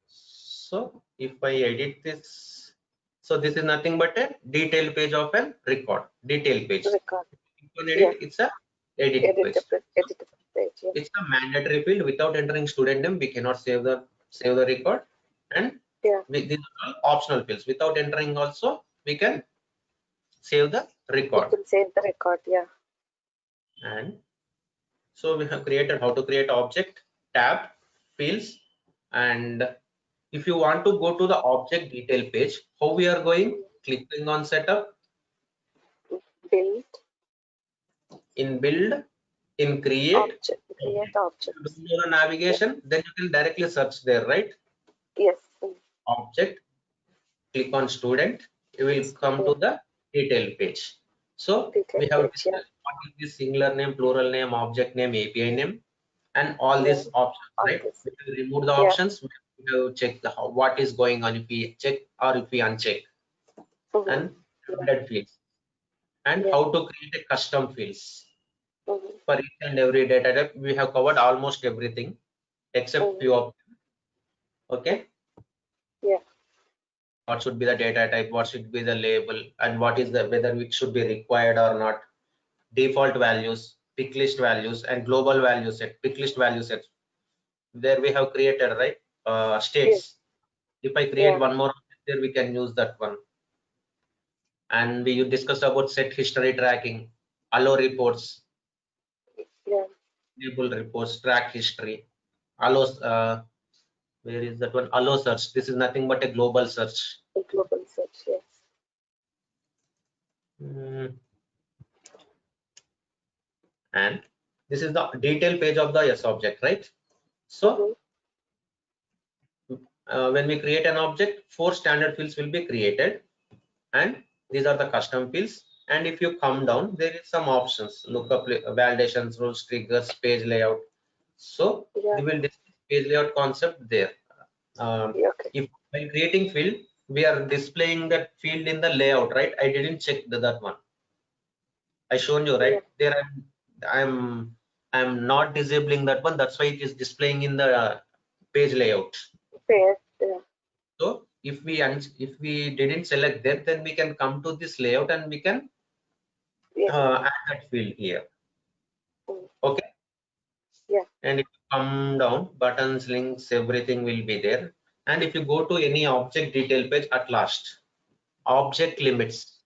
Speaker 2: So if I edit this, so this is nothing but a detail page of a record. Detail page.
Speaker 1: Record.
Speaker 2: If you edit, it's a edit page.
Speaker 1: Page. Yeah.
Speaker 2: It's a mandatory field. Without entering student name, we cannot save the record. And these are all optional fields. Without entering also, we can save the record.
Speaker 1: We can save the record. Yeah.
Speaker 2: And so we have created how to create object, tab, fields, and if you want to go to the object detail page, how we are going? Clicking on setup,
Speaker 1: build,
Speaker 2: in build, in create
Speaker 1: object.
Speaker 2: If you do the navigation, then you can directly search there, right?
Speaker 1: Yes.
Speaker 2: Object, click on student, you will come to the detail page. So we have what is this singular name, plural name, object name, API name, and all these options, right? We will remove the options. We have check what is going on if we check or if we uncheck, and standard fields, and how to create a custom fields for each and every data type. We have covered almost everything except few of them. Okay.
Speaker 1: Yeah.
Speaker 2: What should be the data type, what should be the label, and what is the whether it should be required or not. Default values, pick list values, and global value set, pick list value sets. There we have created, right? States. If I create one more there, we can use that one. And we discussed about set history tracking, allow reports, label reports, track history, allow. Where is that one? Allow search. This is nothing but a global search.
Speaker 1: A global search, yes.
Speaker 2: And this is the detail page of the S object, right? So when we create an object, 4 standard fields will be created, and these are the custom fields. And if you come down, there is some options: lookup, validations, rules, triggers, page layout. So we will discuss page layout concept there. If by creating field, we are displaying that field in the layout, right? I didn't check that one. I shown you, right? There I'm not disabling that one. That's why it is displaying in the page layout. So if we didn't select that, then we can come to this layout and we can add that field here. Okay.
Speaker 1: Yeah.
Speaker 2: And if you come down, buttons, links, everything will be there. And if you go to any object detail page, at last, object limits.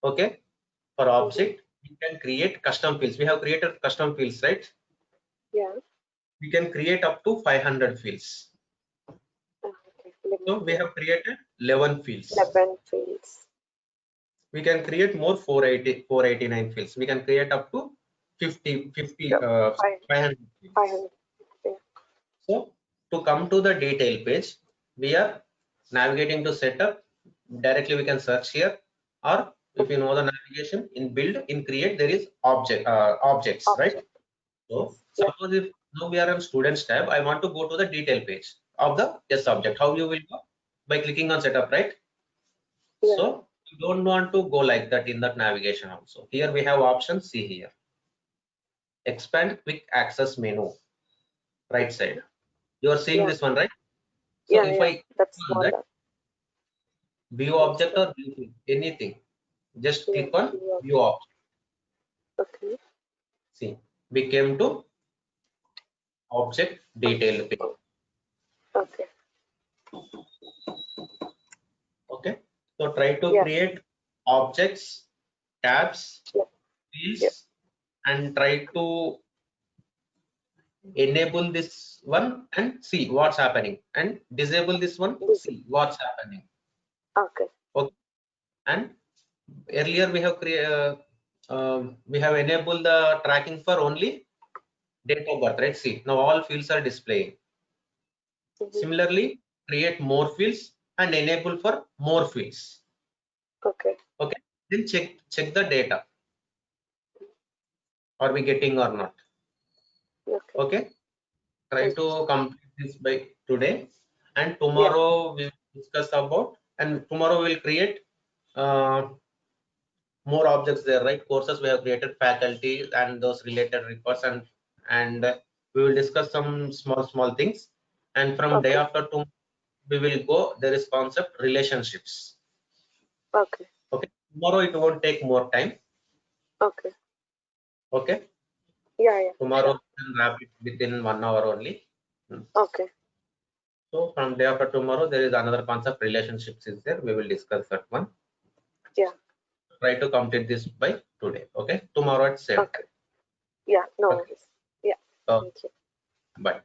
Speaker 2: Okay. For object, we can create custom fields. We have created custom fields, right?
Speaker 1: Yeah.
Speaker 2: We can create up to 500 fields. So we have created 11 fields.
Speaker 1: 11 fields.
Speaker 2: We can create more 489 fields. We can create up to 500 fields.
Speaker 1: 500. Yeah.
Speaker 2: So to come to the detail page, we are navigating to setup. Directly we can search here, or if you know the navigation, in build, in create, there is objects, right? So suppose if now we are on students tab, I want to go to the detail page of the S object. How you will go? By clicking on setup, right?
Speaker 1: Yeah.
Speaker 2: So you don't want to go like that in that navigation also. Here we have options. See here, expand quick access menu, right side. You are seeing this one, right? So if I
Speaker 1: that's
Speaker 2: that view object or view field, anything, just click on view object.
Speaker 1: Okay.
Speaker 2: See, we came to object detail page.
Speaker 1: Okay.
Speaker 2: Okay. So try to create objects, tabs, fields, and try to enable this one and see what's happening, and disable this one, see what's happening.
Speaker 1: Okay.
Speaker 2: Okay. And earlier we have enabled the tracking for only date of birth, right? See, now all fields are displaying. Similarly, create more fields and enable for more fields.
Speaker 1: Okay.
Speaker 2: Okay. Then check the data. Are we getting or not?
Speaker 1: Okay.
Speaker 2: Okay. Try to complete this by today, and tomorrow we will discuss about, and tomorrow we will create more objects there, right? Courses we have created, faculty and those related records, and we will discuss some small things. And from day after tomorrow we will go, there is concept relationships.
Speaker 1: Okay.
Speaker 2: Okay. Tomorrow it won't take more time.
Speaker 1: Okay.
Speaker 2: Okay.
Speaker 1: Yeah.
Speaker 2: Tomorrow we can wrap it within 1 hour only.
Speaker 1: Okay.
Speaker 2: So from day after tomorrow, there is another concept, relationships is there. We will discuss that one.
Speaker 1: Yeah.
Speaker 2: Try to complete this by today. Okay. Tomorrow at 7.
Speaker 1: Okay. Yeah. No worries. Yeah. Thank you.
Speaker 2: Bye.